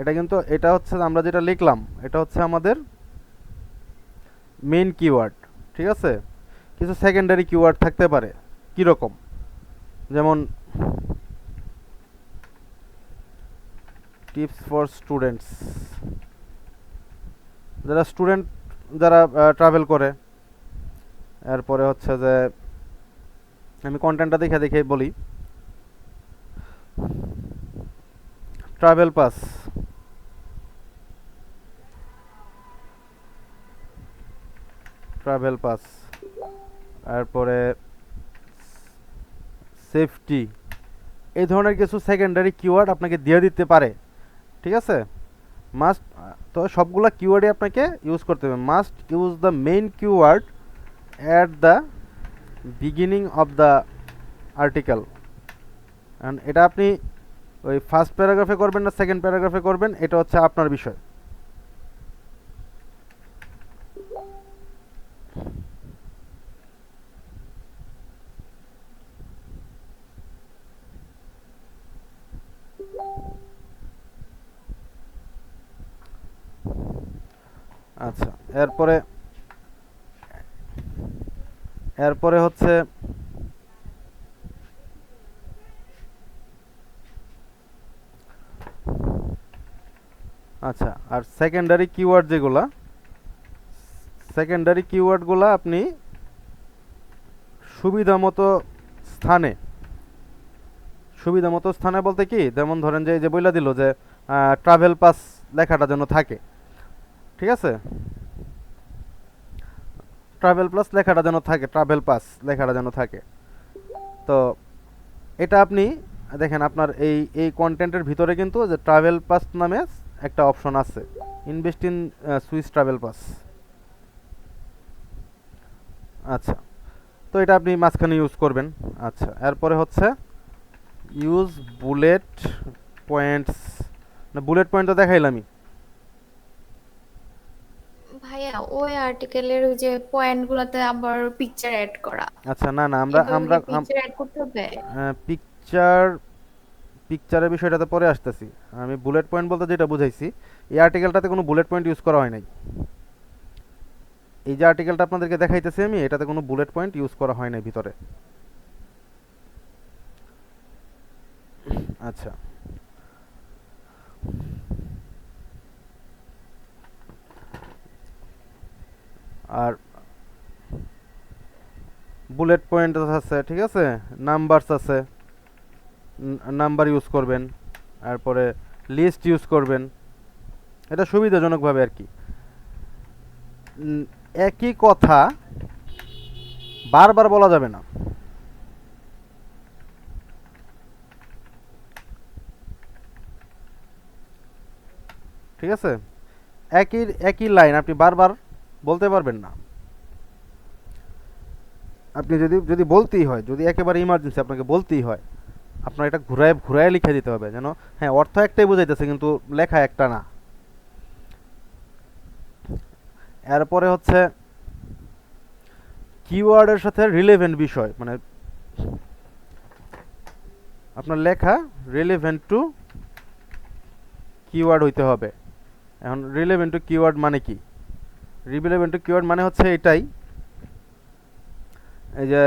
এটা কিন্তু এটা হচ্ছে আমরা যেটা লিখলাম এটা হচ্ছে আমাদের মেইন কিওয়ার্ড, ঠিক আছে। কিছু সেকেন্ডারি কিওয়ার্ড থাকতে পারে, কীরকম, যেমন টিপস ফর স্টুডেন্টস, যারা স্টুডেন্ট যারা ট্রাভেল করে। এরপরে হচ্ছে যে আমি কন্টেন্টটা দেখে দেখে বলি, ট্রাভেল পাস, ট্রাভেল পাস, তারপরে সেফটি, এই ধরনের কিছু সেকেন্ডারি কিওয়ার্ড আপনাকে দিয়ে দিতে পারে। ঠিক আছে, মাস্ট, তো সবগুলা কিওয়ার্ডই আপনাকে ইউজ করতে হবে। Must use the main keyword at the beginning of the article. এটা আপনি ওই ফার্স্ট প্যারাগ্রাফে করবেন না সেকেন্ড প্যারাগ্রাফে করবেন, এটা হচ্ছে আপনার বিষয়। আচ্ছা, এরপরে এরপরে হচ্ছে আচ্ছা, আর সেকেন্ডারি কিওয়ার্ড যেগুলা, সেকেন্ডারি কিওয়ার্ডগুলা আপনি সুবিধা মতো স্থানে, সুবিধা মতো স্থানে বলতে কি, যেমন ধরেন যে এই যে বইলা দিল যে ট্রাভেল পাস লেখাটা যেন থাকে। ঠিক আছে, ট্রাভেল প্লাস লেখাটা যেন থাকে, ট্রাভেল পাস লেখাটা যেন থাকে। তো এটা আপনি দেখেন আপনার এই এই কন্টেন্টের ভিতরে কিন্তু যে ট্রাভেল পাস নামে একটা অপশন আছে, invest in Swiss travel pass. আচ্ছা, তো এটা আপনি মাঝখানে ইউজ করবেন। আচ্ছা, এরপরে হচ্ছে ইউজ বুলেট পয়েন্টস, না বুলেট পয়েন্ট তো দেখাইলামই। ভাইয়া ওই আর্টিকেলের ওই যে পয়েন্টগুলোতে আবার পিকচার অ্যাড করা, আচ্ছা, না না, আমরা এভাবে আমরা কি পিকচার অ্যাড করতে হবে? পিকচার, পিকচারের বিষয়টাতে পরে আসতেছি। আমি বুলেট পয়েন্ট বলতে যেটা বুঝাইছি, এই আর্টিকেলটাতে কোনো বুলেট পয়েন্ট ইউজ করা হয় নাই। এই যে আর্টিকেলটা আপনাদেরকে দেখাইতেছি আমি, এটাতে কোনো বুলেট পয়েন্ট ইউজ করা হয় নাই ভিতরে। আচ্ছা, আর বুলেট পয়েন্ট আছে, ঠিক আছে, নাম্বারস আছে, নাম্বার ইউজ করবেন, তারপরে লিস্ট ইউজ করবেন, এটা সুবিধাজনকভাবে আর কি। একই কথা বারবার বলা যাবে না। ঠিক আছে, একই একই লাইন আপনি বারবার বলতে পারবেন না। আপনি যদি যদি বলতেই হয়, যদি একেবারে ইমার্জেন্সি আপনাকে বলতেই হয়, আপনার এটা ঘুরায় ঘুরায় লিখে দিতে হবে, যেন হ্যাঁ অর্থ একটাই বোঝাইতেছে কিন্তু লেখা একটা না। এরপরে হচ্ছে কিওয়ার্ডের সাথে রিলেভেন্ট বিষয়, মানে আপনার লেখা রিলেভেন্ট টু কিওয়ার্ড হইতে হবে। এখন রিলেভেন্ট টু কিওয়ার্ড মানে কি? রিলেভেন্ট টু কিওয়ার্ড মানে হচ্ছে এটাই, এই যে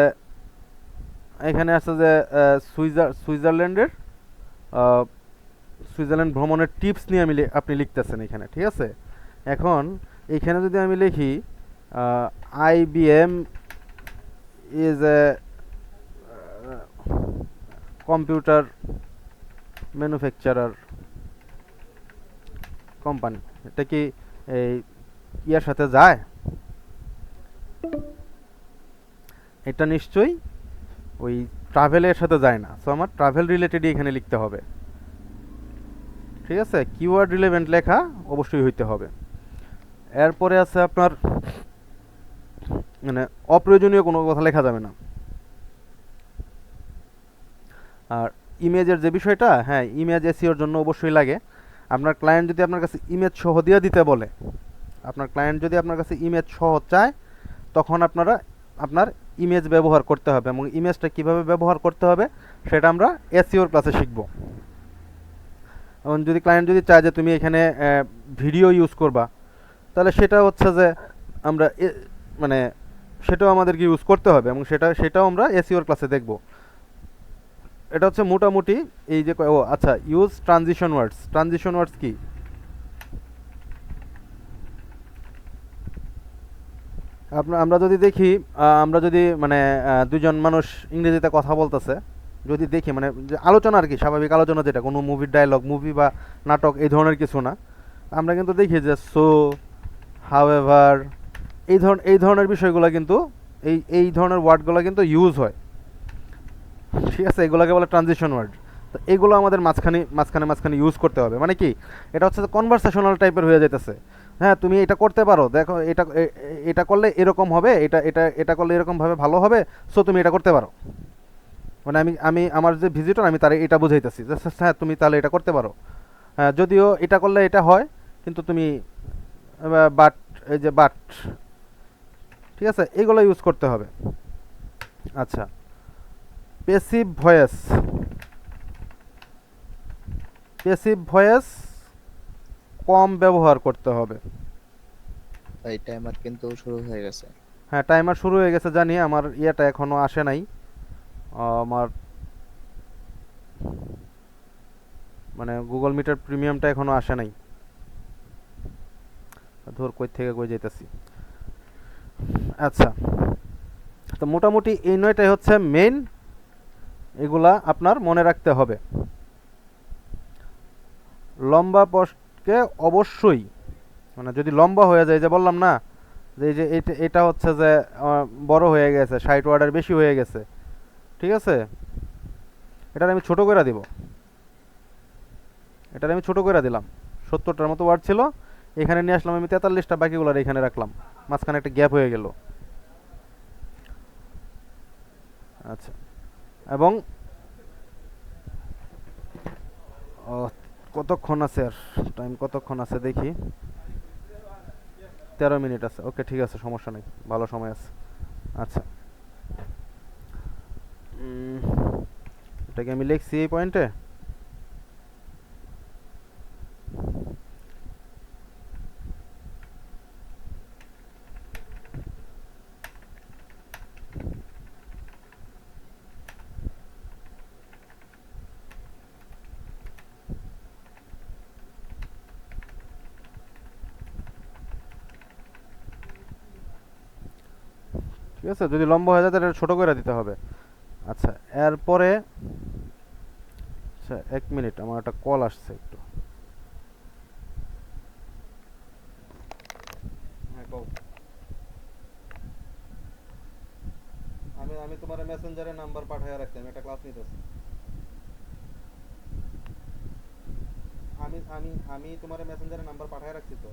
এখানে আছে যে সুইজারল্যান্ডের সুইজারল্যান্ড ভ্রমণের টিপস নিয়ে আপনি লিখতেছেন এখানে। ঠিক আছে, এখন এইখানে যদি আমি লিখি IBM is a computer manufacturer company, এটা কি এই ইয়ার সাথে যায়? এটা নিশ্চয়ই ওই ট্রাভেলের সাথে যায় না। সো আমার ট্রাভেল রিলেটেডই এখানে লিখতে হবে। ঠিক আছে, কিওয়ার্ড রিলেভেন্ট লেখা অবশ্যই হইতে হবে। এরপরে আছে আপনার মানে অপ্রয়োজনীয় কোনো কথা লেখা যাবে না। আর ইমেজের যে বিষয়টা, হ্যাঁ ইমেজ এসইওর জন্য অবশ্যই লাগে। আপনার ক্লায়েন্ট যদি আপনার কাছে ইমেজ সহ দিয়ে দিতে বলে, আপনার ক্লায়েন্ট যদি আপনার কাছে ইমেজ সহ চায়, তখন আপনার ইমেজ ব্যবহার করতে হবে, এবং ইমেজটা কিভাবে ব্যবহার করতে হবে সেটা আমরা এসইওর ক্লাসে শিখব। এবং যদি ক্লায়েন্ট যদি চায় যে তুমি এখানে ভিডিও ইউজ করবা, তাহলে সেটা হচ্ছে যে আমরা মানে সেটাও আমাদেরকে ইউজ করতে হবে, এবং সেটাও আমরা এসইওর ক্লাসে দেখব। এটা হচ্ছে মোটামুটি এই যে আচ্ছা, ইউজ ট্রানজিশন ওয়ার্ডস। ট্রানজিশন ওয়ার্ডস কি? আমরা যদি দেখি, আমরা যদি মানে দুজন মানুষ ইংরেজিতে কথা বলতেছে, যদি দেখি মানে যে আলোচনা আর কি, স্বাভাবিক আলোচনা, যেটা কোনো মুভির ডায়লগ, মুভি বা নাটক এই ধরনের কিছু না, আমরা কিন্তু দেখি যে সো, হাউএভার, এই ধরনের বিষয়গুলো কিন্তু এই ধরনের ওয়ার্ডগুলো কিন্তু ইউজ হয়, ঠিক আছে? এগুলোকে বলে ট্রানজিশন ওয়ার্ড। তো এগুলো আমাদের মাঝখানে ইউজ করতে হবে। মানে কি, এটা হচ্ছে কনভারসেশনাল টাইপের হয়ে যেতেছে। হ্যাঁ, তুমি এটা করতে পারো, দেখো এটা করলে এরকম হবে, এটা করলে এরকমভাবে ভালো হবে, সো তুমি এটা করতে পারো। মানে আমি আমার যে ভিজিটর, আমি তার এটা বুঝাইতেছি যে হ্যাঁ তুমি তাহলে এটা করতে পারো। হ্যাঁ, যদিও এটা করলে এটা হয়, কিন্তু তুমি বাট, এই যে বাট, ঠিক আছে, এগুলো ইউজ করতে হবে। আচ্ছা, প্যাসিভ ভয়েস কম ব্যবহার করতে হবে। এই টাইমার কিন্তু শুরু হয়ে গেছে। হ্যাঁ, টাইমার শুরু হয়ে গেছে জানি, আমার ইয়েটা এখনো আসে নাই, আমার মানে গুগল মিটার প্রিমিয়ামটা এখনো আসে নাই। ধর কই থেকে কই যাইতেছি। আচ্ছা, তো মোটামুটি এই 9টাই হচ্ছে মেইন, এগুলা আপনার মনে রাখতে হবে। লম্বা পোস্টকে অবশ্যই, মানে যদি লম্বা হয়ে যায়, যে বললাম না যে এই যে এটা হচ্ছে যে বড় হয়ে গেছে, 60 ওয়ার্ডের বেশি হয়ে গেছে, ঠিক আছে, এটার আমি ছোট করে দিব, এটার আমি ছোট করে দিলাম। 70টার মতো ওয়ার্ড ছিল, এখানে নিয়ে আসলাম আমি 43টা, বাকিগুলো এখানে রাখলাম, মাঝখানে একটা গ্যাপ হয়ে গেল। আচ্ছা, এবং কতক্ষণ আছে, আর টাইম কতক্ষণ আছে দেখি, 13 মিনিট আছে। ওকে, ঠিক আছে, সমস্যা নেই, ভালো সময় আছে। আচ্ছা, এটাকে আমি লিখছি এই পয়েন্টে। ঠিক আছে, যদি লম্বা হয়ে যায় তাহলে এটা ছোট করে দিতে হবে। আচ্ছা, এরপরে, আচ্ছা 1 মিনিট, আমার একটা কল আসছে একটু। হ্যাঁ, কও। আমি তোমার মেসেঞ্জারে নাম্বার পাঠায় রাখছি, আমি একটা ক্লাস নিতেছি। আমি তোমার মেসেঞ্জারে নাম্বার পাঠায় রাখছি তো।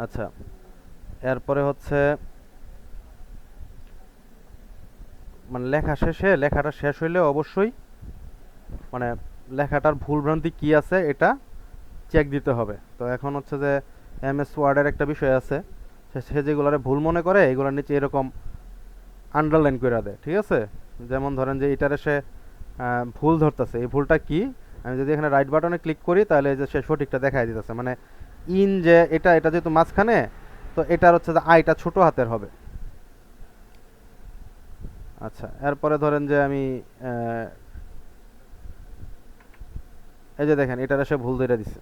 আচ্ছা, এরপরে হচ্ছে মানে লেখাটা শেষ হইলে অবশ্যই মানে লেখাটার ভুলভ্রান্তি কি আছে এটা চেক দিতে হবে। তো এখন হচ্ছে যে এমএস ওয়ার্ডের একটা বিষয় আছে, সে যেগুলারে ভুল মনে করে এগুলোর নিচে এরকম আন্ডারলাইন করে দেয়, ঠিক আছে? যেমন ধরেন যে এটারে সে ভুল ধরতেছে, এই ভুলটা কি, আমি যদি এখানে রাইট বাটনে ক্লিক করি তাহলে এই যে সে সঠিকটা দেখাই দিতেছে, মানে যে এটা যেহেতু মাঝখানে, তো এটার হচ্ছে যে আইটা ছোট হাতের হবে। আচ্ছা, এরপরে ধরেন যে আমি এই যে দেখেন এটারে সে ভুল ধরে দিছে,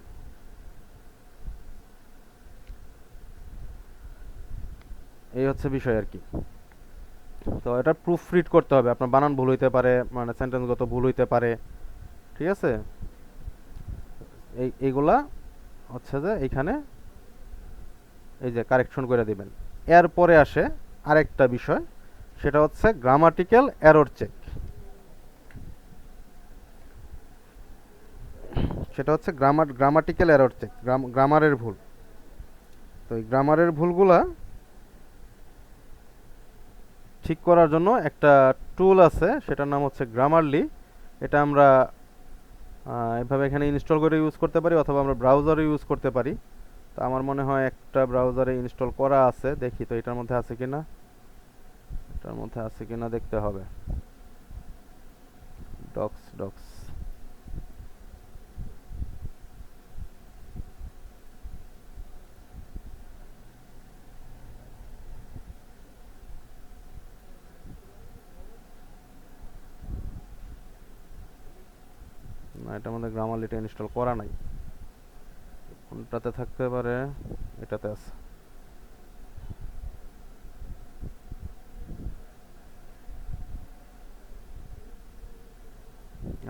এই হচ্ছে বিষয় আর কি। তো এটা প্রুফ রিড করতে হবে, আপনার বানান ভুল হইতে পারে, মানে সেন্টেন্সগত ভুল হইতে পারে, ঠিক আছে? এইগুলা হচ্ছে যে এইখানে এই যে কারেকশন করে দিবেন। এরপরে আসে আরেকটা বিষয়, সেটা হচ্ছে গ্রামাটিক্যাল এরর চেক। সেটা হচ্ছে গ্রামাটিক্যাল এরর চেক, গ্রামারের ভুল। তো এই গ্রামারের ভুলগুলা ঠিক করার জন্য একটা টুল আছে, সেটার নাম হচ্ছে গ্রামারলি। এটা আমরা এভাবে এখানে ইনস্টল করে ইউজ করতে পারি, অথবা আমরা ব্রাউজারে ইউজ করতে পারি। তো আমার মনে হয় একটা ব্রাউজারে ইনস্টল করা আছে, দেখি তো এটার মধ্যে আছে কিনা, দেখতে হবে। ডক্স না, এটার মধ্যে গ্রামারলিটা ইনস্টল করা নাই। কোনটাতে থাকতে পারে? এটাতে আছে।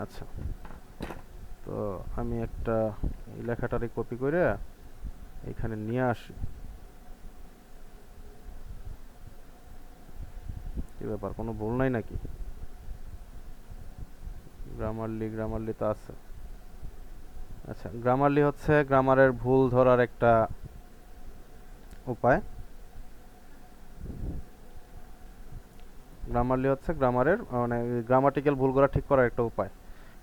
আচ্ছা, তো আমি একটা এই লেখাটারই কপি করে এখানে নিয়ে আসি। কি ব্যাপার, কোনো ভুল নাই নাকি? গ্রামারলি তো আছে। আচ্ছা, গ্রামারলি হচ্ছে গ্রামারের ভুল ধরার একটা উপায়। গ্রামারলি হচ্ছে গ্রামারের মানে গ্রামাটিক্যাল ভুলগুলো ঠিক করার একটা উপায়।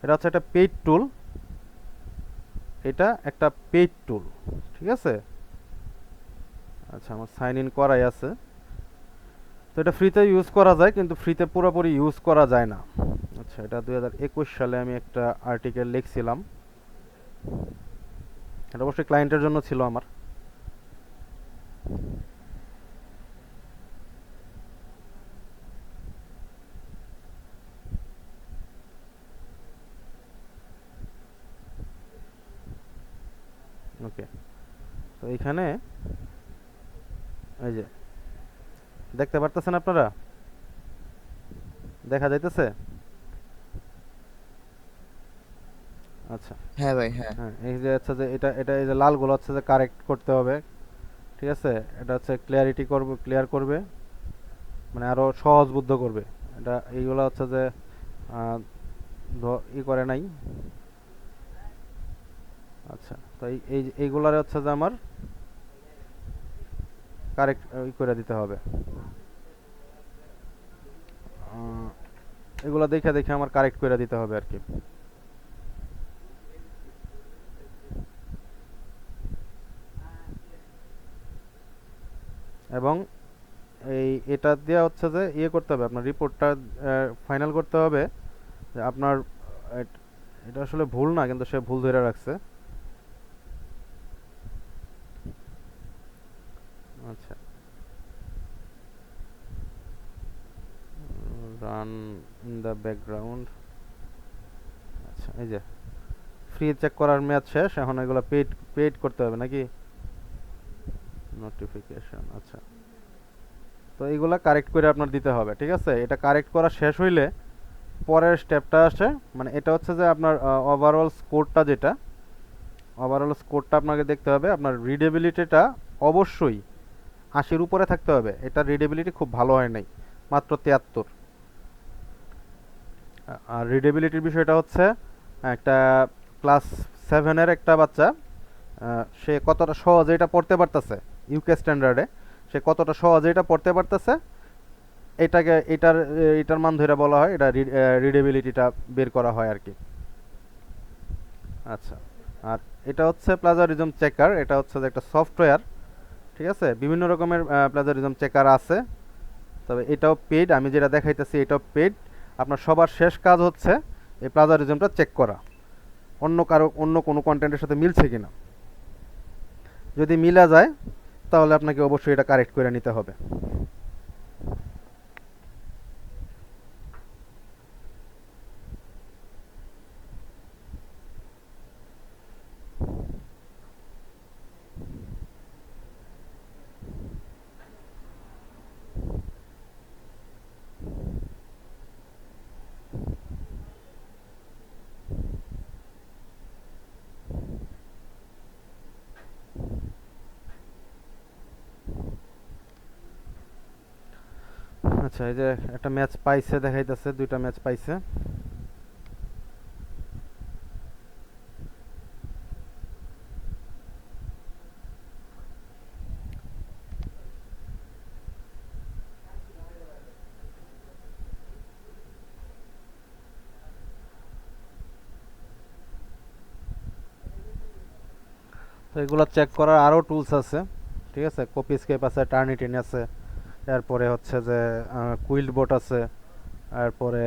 এটা হচ্ছে একটা পেইড টুল। এটা একটা পেইড টুল, ঠিক আছে? আচ্ছা, আমার সাইন ইন করাই আছে। তো এটা ফ্রিতে ইউজ করা যায়, কিন্তু ফ্রিতে পুরোপুরি ইউজ করা যায় না। আচ্ছা, এটা 2021 সালে আমি একটা আর্টিকেল লিখছিলাম। এটা অবশ্যই ক্লায়েন্টের জন্য ছিল আমার। ওকে, তো এইখানে এই যে দেখতে পারতেছেন আপনারা? দেখা যাইতেছে? আচ্ছা, হ্যাঁ ভাই, হ্যাঁ। হ্যাঁ, এই যে হচ্ছে যে এটা এটা এই যে লালগুলো হচ্ছে যে কারেক্ট করতে হবে, ঠিক আছে? এটা হচ্ছে ক্লিয়ার করবে, মানে আরো সহজবোধ্য করবে। এটা এইগুলো হচ্ছে যে করে নাই। আচ্ছা, তো এইগুলার হচ্ছে যে আমার কারেক্ট করে দিতে হবে। এগুলা দেখে দেখে আমার কারেক্ট করে দিতে হবে আর কি। এবং এটা দিয়ে হচ্ছে যে করতে হবে, আপনার রিপোর্টটা ফাইনাল করতে হবে যে আপনার এটা আসলে ভুল না, কিন্তু সে ভুল ধরে রাখছে। আচ্ছা, রান ইন দ্য ব্যাকগ্রাউন্ড। আচ্ছা, এই যে ফ্রি চেক করার মেয়াদ শেষ, এখন এগুলো পেইড করতে হবে নাকি? নোটিফিকেশন। আচ্ছা, তো এইগুলা কারেক্ট করে আপনার দিতে হবে, ঠিক আছে? এটা কারেক্ট করা শেষ হইলে পরের স্টেপটা আসে, মানে এটা হচ্ছে যে আপনার ওভারঅল স্কোরটা আপনাকে দেখতে হবে। আপনার রিডেবিলিটিটা অবশ্যই 80-র উপরে থাকতে হবে। এটা রিডেবিলিটি খুব ভালো হয় নাই, মাত্র 73। আর রিডেবিলিটির বিষয়টা হচ্ছে একটা ক্লাস 7-এর একটা বাচ্চা, সে কতটা সহজে এটা পড়তে পারতেছে ইউকে স্ট্যান্ডার্ডে, সে কতটা সহজে এটা পড়তে পারতেছে, এটার মান ধরে বলা হয়, এটা রিডেবিলিটিটা বের করা হয় আর কি। আচ্ছা, আর এটা হচ্ছে প্লাজারিজম চেকার। এটা হচ্ছে যে একটা সফটওয়্যার, ঠিক আছে? বিভিন্ন রকমের প্লাজারিজম চেকার আছে, তবে এটাও পেইড। আমি যেটা দেখাইতেছি এটাও পেইড। আপনার সবার শেষ কাজ হচ্ছে এই প্লাজারিজমটা চেক করা, অন্য কোনো কন্টেন্টের সাথে মিলছে কিনা। যদি মিলা যায় তাহলে আপনাকে অবশ্যই এটা কারেক্ট করে নিতে হবে। আচ্ছা, এই যে একটা ম্যাচ পাইছে দেখাইতেছে, 2টা ম্যাচ পাইছে। তো এগুলো চেক করার আরও টুলস আছে, ঠিক আছে? কপি স্কেপ আছে, টার্নিটিন আছে, এরপরে হচ্ছে যে কুইল্ড বোট আছে, এরপরে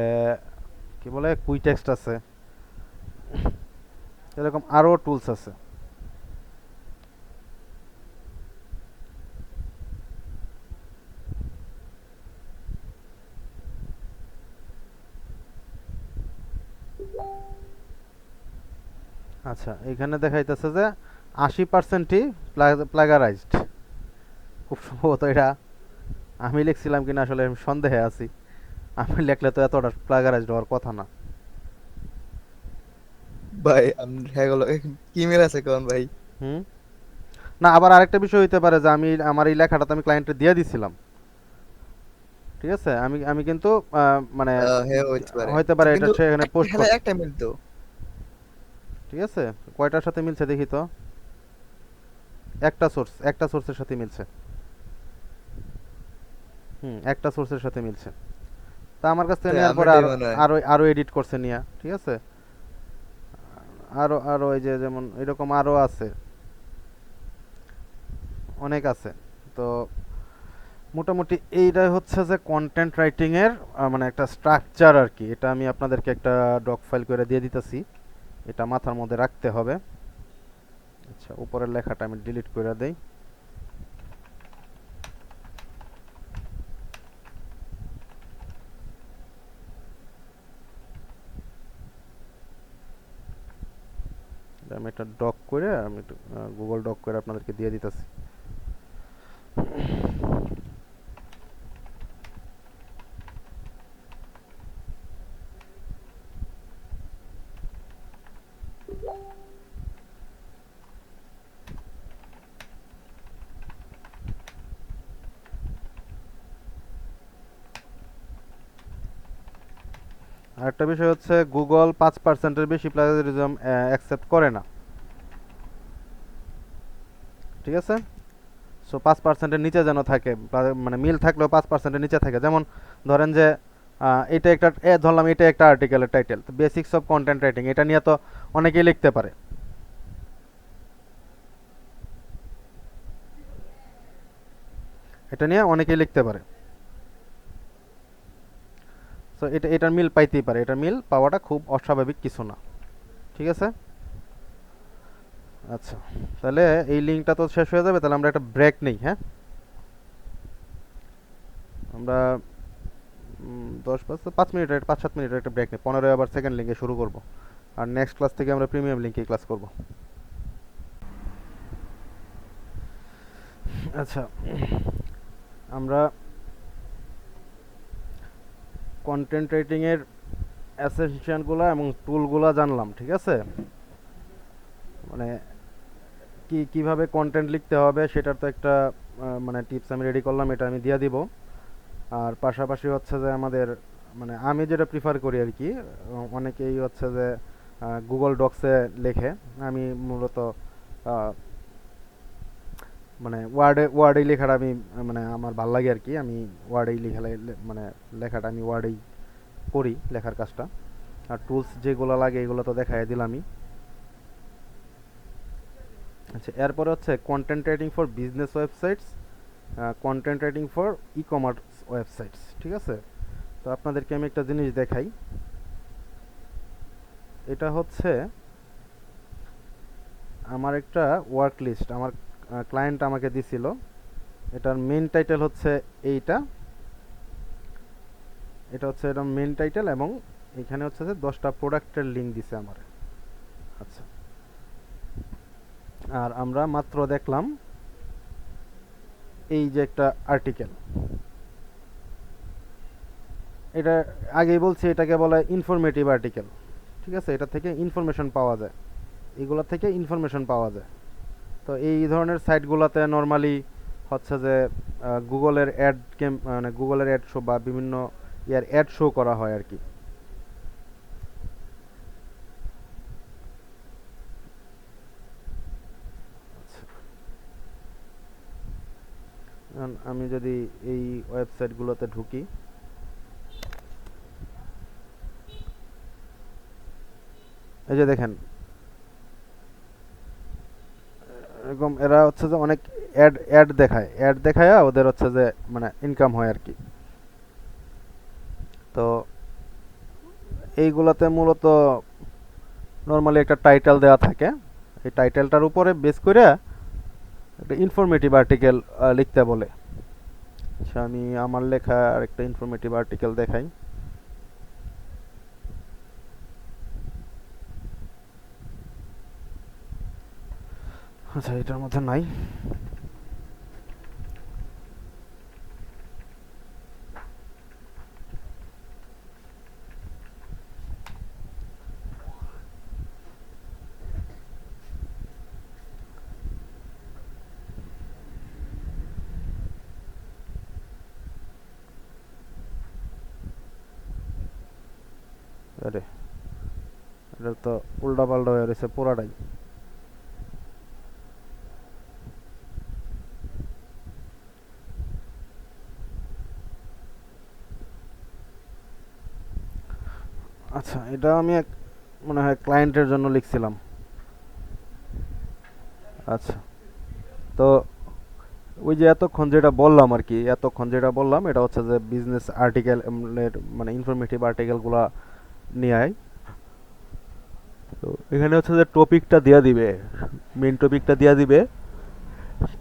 কি বলে কুইটেক্সট আছে, এরকম আরও টুলস আছে। আচ্ছা, এখানে দেখাইতেছে যে 80%ই প্লাগারাইজড। খুব সম্ভবত এটা আমি লিখছিলাম কিনা আসলে আমি সন্দেহে আছি। আমি লিখলে তো এতটা প্লাগারাইজড হওয়ার কথা না। ভাই আমি হ্যাঁ গেল কি মেল আছে কোন ভাই? হুম। না, আবার আরেকটা বিষয় হইতে পারে যে আমি আমার এই লেখাটা তো আমি ক্লায়েন্টে দিয়ে দিছিলাম, ঠিক আছে। আমি আমি কিন্তু মানে হ্যাঁ হইতে পারে, হইতে পারে এটা কিন্তু সেখানে একটা পোস্ট খেলা করছে, একটা মিল তো। ঠিক আছে। কয়টার সাথে মিলছে দেখি তো। একটা সোর্সের সাথে মিলছে। একটা সোর্সের সাথে মিলছে। তা আমার কাছ থেকে তাই নেওয়ার পরে আমারটাই আরো মনে হয়। আরো আরো এডিট করছে নিয়া, ঠিক আছে। আরো আরো এই যে যেমন এরকম আরো আছে, অনেক আছে। তো মোটামুটি এইটাই হচ্ছে যে কন্টেন্ট রাইটিং এর মানে একটা স্ট্রাকচার আর কি। এটা আমি আপনাদেরকে একটা ডক ফাইল করে দিয়ে দিতেছি, এটা মাথার মধ্যে রাখতে হবে। আচ্ছা, উপরের লেখাটা আমি ডিলিট করে দেই। এটা আমি একটা ডক করে আমি গুগল ডক করে আপনাদেরকে দিয়ে দিতেছি। আরেকটা বিষয় হচ্ছে গুগল 5%-এর বেশি প্লাজারিজম অ্যাকসেপ্ট করে না, ঠিক আছে। সো 5%-এর নিচে যেন থাকে, মানে মিল থাকলেও 5%-এর নিচে থাকে। যেমন ধরেন যে এটা একটা ধরলাম এটা একটা আর্টিকেলের টাইটেল, তো বেসিক্স অফ কন্টেন্ট রাইটিং, এটা নিয়ে তো অনেকেই লিখতে পারে, এটা নিয়ে অনেকেই লিখতে পারে। সো এটার মিল পাইতেই পারে, এটার মিল পাওয়াটা খুব অস্বাভাবিক কিছু না, ঠিক আছে। আচ্ছা, তাহলে এই লিঙ্কটা তো শেষ হয়ে যাবে, তাহলে আমরা একটা ব্রেক নেই, হ্যাঁ। আমরা 5 মিনিটের 5-7 মিনিটের একটা ব্রেক নেই, 15 আবার সেকেন্ড লিঙ্কে শুরু করব। আর নেক্সট ক্লাস থেকে আমরা প্রিমিয়াম লিঙ্কে ক্লাস করব। আচ্ছা, আমরা কন্টেন্ট রাইটিং এর এসেনশিয়ালগুলো এবং টুলগুলো জানলাম, ঠিক আছে। মানে কিভাবে কন্টেন্ট লিখতে হবে সেটার তো একটা মানে টিপস আমি রেডি করলাম, এটা আমি দিয়ে দিব। আর পাশাপাশি হচ্ছে যে আমাদের মানে আমি যেটা প্রিফার করি আর কি, অনেকেই হচ্ছে যে গুগল ডক্সে লেখে, আমি মূলত মানে ওয়ার্ডেই লেখাটা আমি মানে আমার ভাল লাগে আর কি। আমি ওয়ার্ডেই মানে লেখাটা আমি ওয়ার্ডেই করি, লেখার কাজটা। আর টুলস যেগুলো লাগে এগুলো তো দেখাই দিলামই। আচ্ছা, এরপরে হচ্ছে content writing for business websites, content writing for e commerce websites, ঠিক আছে। তো আপনাদেরকে আমি একটা জিনিস দেখাই। এটা হচ্ছে আমার একটা ওয়ার্ক লিস্ট, আমার ক্লায়েন্ট আমাকে দিছিল। এটার মেন টাইটেল হচ্ছে এইটা, এটা হচ্ছে এটা মেন টাইটেল, এবং এখানে হচ্ছে যে 10টা প্রোডাক্টের লিঙ্ক দিছে আমার। আচ্ছা, আর আমরা মাত্র দেখলাম এই যে একটা আর্টিকেল, এটা আগেই বলছি এটাকে বলে ইনফরমেটিভ আর্টিকেল, ঠিক আছে। এটা থেকে ইনফরমেশন পাওয়া যায়, এগুলো থেকে ইনফরমেশন পাওয়া যায়। তো এই ধরনের সাইটগুলোতে নর্মালি হচ্ছে যে গুগলের অ্যাড মানে গুগলের অ্যাড শো বা বিভিন্ন ইয়ার অ্যাড শো করা হয় আর কি। আমি যদি এই ওয়েবসাইটগুলোতে ঢুকি, এই যে দেখেন এরকম এরা হচ্ছে যে অনেক অ্যাড দেখায় ওদের হচ্ছে যে মানে ইনকাম হয় আর কি। তো এইগুলাতে মূলত নর্মালি একটা টাইটেল দেওয়া থাকে, এই টাইটেলটার উপরে বেস করে একটা ইনফরমেটিভ আর্টিকেল লিখতে বলে। আচ্ছা, আমি আমার লেখা আরেকটা ইনফরমেটিভ আর্টিকেল দেখাই। আচ্ছা, এটার মধ্যে নাই। আরে, এটা তো উল্টা পাল্টা হয়ে রয়েছে পুরাটাই। আচ্ছা, এটা আমি মনে হয় ক্লায়েন্টের জন্য লিখছিলাম। আচ্ছা, তো ওই যে এতক্ষণ যেটা বললাম আর কি, এটা হচ্ছে যে বিজনেস আর্টিকেল, মানে ইনফরমেটিভ আর্টিকেলগুলা নিয়ে আয়। তো এখানে হচ্ছে যে টপিকটা দিয়ে দিবে, মেইন টপিকটা দিয়ে দিবে,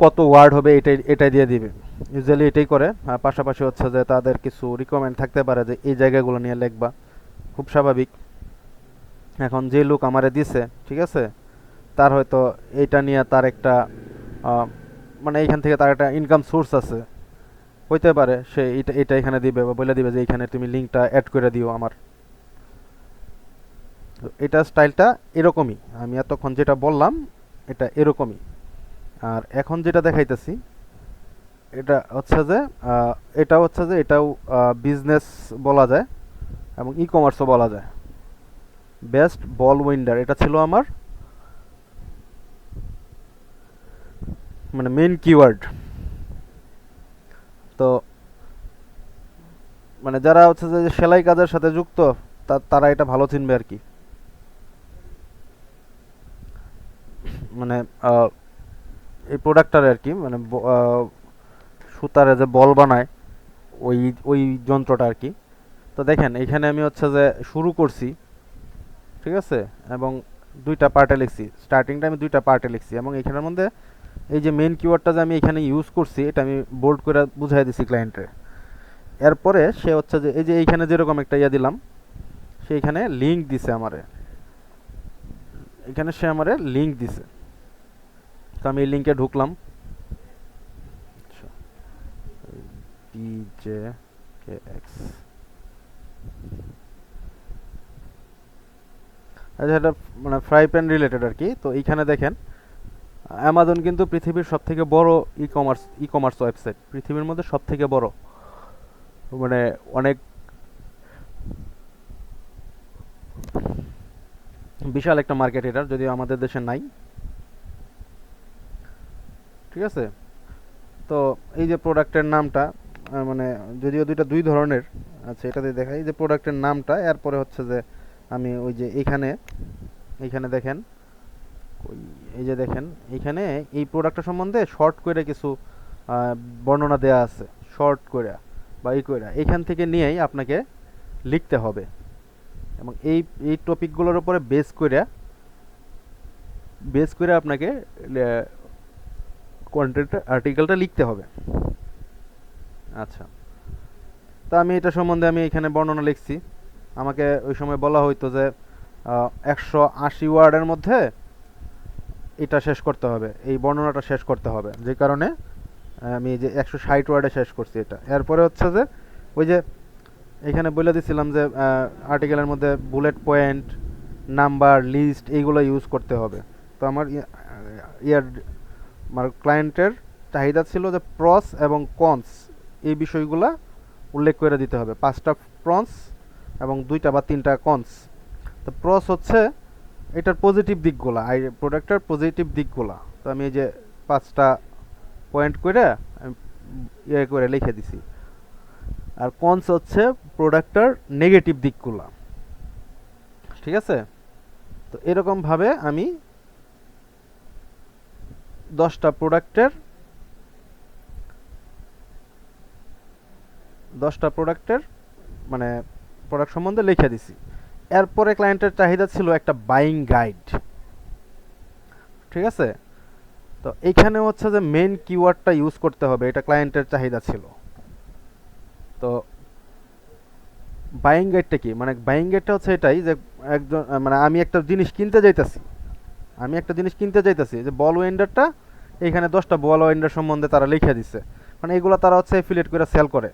কত ওয়ার্ড হবে এটাই দিয়ে দিবে। ইউজুয়ালি এটাই করে। আর পাশাপাশি হচ্ছে যে তাদের কিছু রিকমেন্ড থাকতে পারে যে এই জায়গাগুলো নিয়ে লিখবা, খুব স্বাভাবিক। এখন যে লোক আমারে দিছে, ঠিক আছে, তার হয়তো এইটা নিয়ে তার একটা মানে এইখান থেকে তার একটা ইনকাম সোর্স আছে, হইতে পারে সে এটা এখানে দিবে বা বলে দিবে যে এইখানে তুমি লিঙ্কটা অ্যাড করে দিও আমার। তো এটা স্টাইলটা এরকমই, আমি এতক্ষণ যেটা বললাম এটা এরকমই। আর এখন যেটা দেখাইতেছি এটা হচ্ছে যে এটাও বিজনেস বলা যায় এবং ই কমার্সও বলা যায়। বেস্ট বল উইন্ডার, এটা ছিল আমার মানে মেইন কিওয়ার্ড। তো মানে যারা হচ্ছে যে সেলাই কাজের সাথে যুক্ত তারা এটা ভালো চিনবে আর কি। মানে এই প্রোডাক্টটার আর কি, মানে সুতারে যে বল বানায় ওই ওই যন্ত্রটা আর কি। তো দেখেন এখানে আমি হচ্ছে যে শুরু করছি, ঠিক আছে, এবং দুইটা পার্টে লিখছি। স্টার্টিংটা আমি দুইটা পার্টে লিখছি এবং এখানের মধ্যে এই যে মেইন কিওয়ার্ডটা যে আমি এখানে ইউজ করছি এটা আমি বোল্ড করে বুঝাই দিছি ক্লায়েন্টে। এরপরে সে হচ্ছে যে এই যে এইখানে যেরকম একটা ইয়া দিলাম, সেইখানে লিঙ্ক দিছে আমারে, এখানে সে আমারে লিঙ্ক দিছে। তো আমি এই লিঙ্কে ঢুকলাম, BJKX। আচ্ছা, এটা মানে ফ্রাই প্যান রিলেটেড আর কি। তো এইখানে দেখেন অ্যামাজন কিন্তু পৃথিবীর সব থেকে বড় ই কমার্স ওয়েবসাইট, পৃথিবীর মধ্যে সব থেকে বড়, মানে অনেক বিশাল একটা মার্কেট এটার, যদিও আমাদের দেশে নাই, ঠিক আছে। তো এই যে প্রোডাক্টের নামটা মানে যদিও দুই ধরনের। আচ্ছা, এটাতে দেখাই যে প্রোডাক্টের নামটা, এরপরে হচ্ছে যে আমি ওই যে এইখানে দেখেন, এই যে দেখেন এইখানে এই প্রোডাক্টটা সম্বন্ধে শর্ট করে কিছু বর্ণনা দেয়া আছে, শর্ট করে বা এইখান থেকে নিয়েই আপনাকে লিখতে হবে এবং এই টপিকগুলোর উপরে বেস করে আপনাকে কন্টেন্ট আর্টিকেলটা লিখতে হবে। আচ্ছা, তো আমি এটা সম্বন্ধে আমি এখানে বর্ণনা লিখছি। আমাকে ওই সময় বলা হইতো যে 180 ওয়ার্ডের মধ্যে এটা শেষ করতে হবে, এই বর্ণনাটা শেষ করতে হবে, যে কারণে আমি যে 160 ওয়ার্ডে শেষ করছি এটা। এরপরে হচ্ছে যে ওই যে এখানে বলে দিছিলাম যে আর্টিকেলের মধ্যে বুলেট পয়েন্ট, নাম্বার, লিস্ট এইগুলো ইউজ করতে হবে। তো আমার আমার ক্লায়েন্টের চাহিদা ছিল যে প্রস এবং কনস এই বিষয়গুলা উল্লেখ করে দিতে হবে, 5টা প্রস এবং 2টা বা 3টা কনস। তো প্রস হচ্ছে এটার পজিটিভ দিকগুলা, প্রোডাক্টের পজিটিভ দিকগুলা। তো আমি এই যে 5টা পয়েন্ট করে করে লিখে দিছি। আর কনস হচ্ছে প্রোডাক্টের নেগেটিভ দিকগুলা, ঠিক আছে। তো এরকমভাবে আমি 10টা প্রোডাক্টের মানে প্রোডাক্ট সম্বন্ধে লিখে দিছি। এরপরে ক্লায়েন্টের চাহিদা ছিল একটা বাইং গাইড, ঠিক আছে। তো এইখানে হচ্ছে যে মেইন কিওয়ার্ডটা ইউজ করতে হবে, এটা ক্লায়েন্টের চাহিদা ছিল। তো বাইং গাইডটা কি, মানে বাইং গাইডটা হচ্ছে এটাই যে একজন মানে আমি একটা জিনিস কিনতে যাইতেছি, আমি একটা জিনিস কিনতে চাইতেছি যে বল ওয়েন্ডারটা, এইখানে 10টা বল ওয়েন্ডার সম্বন্ধে তারা লিখে দিছে, মানে এগুলো তারা হচ্ছে এফিলিয়েট করে সেল করে।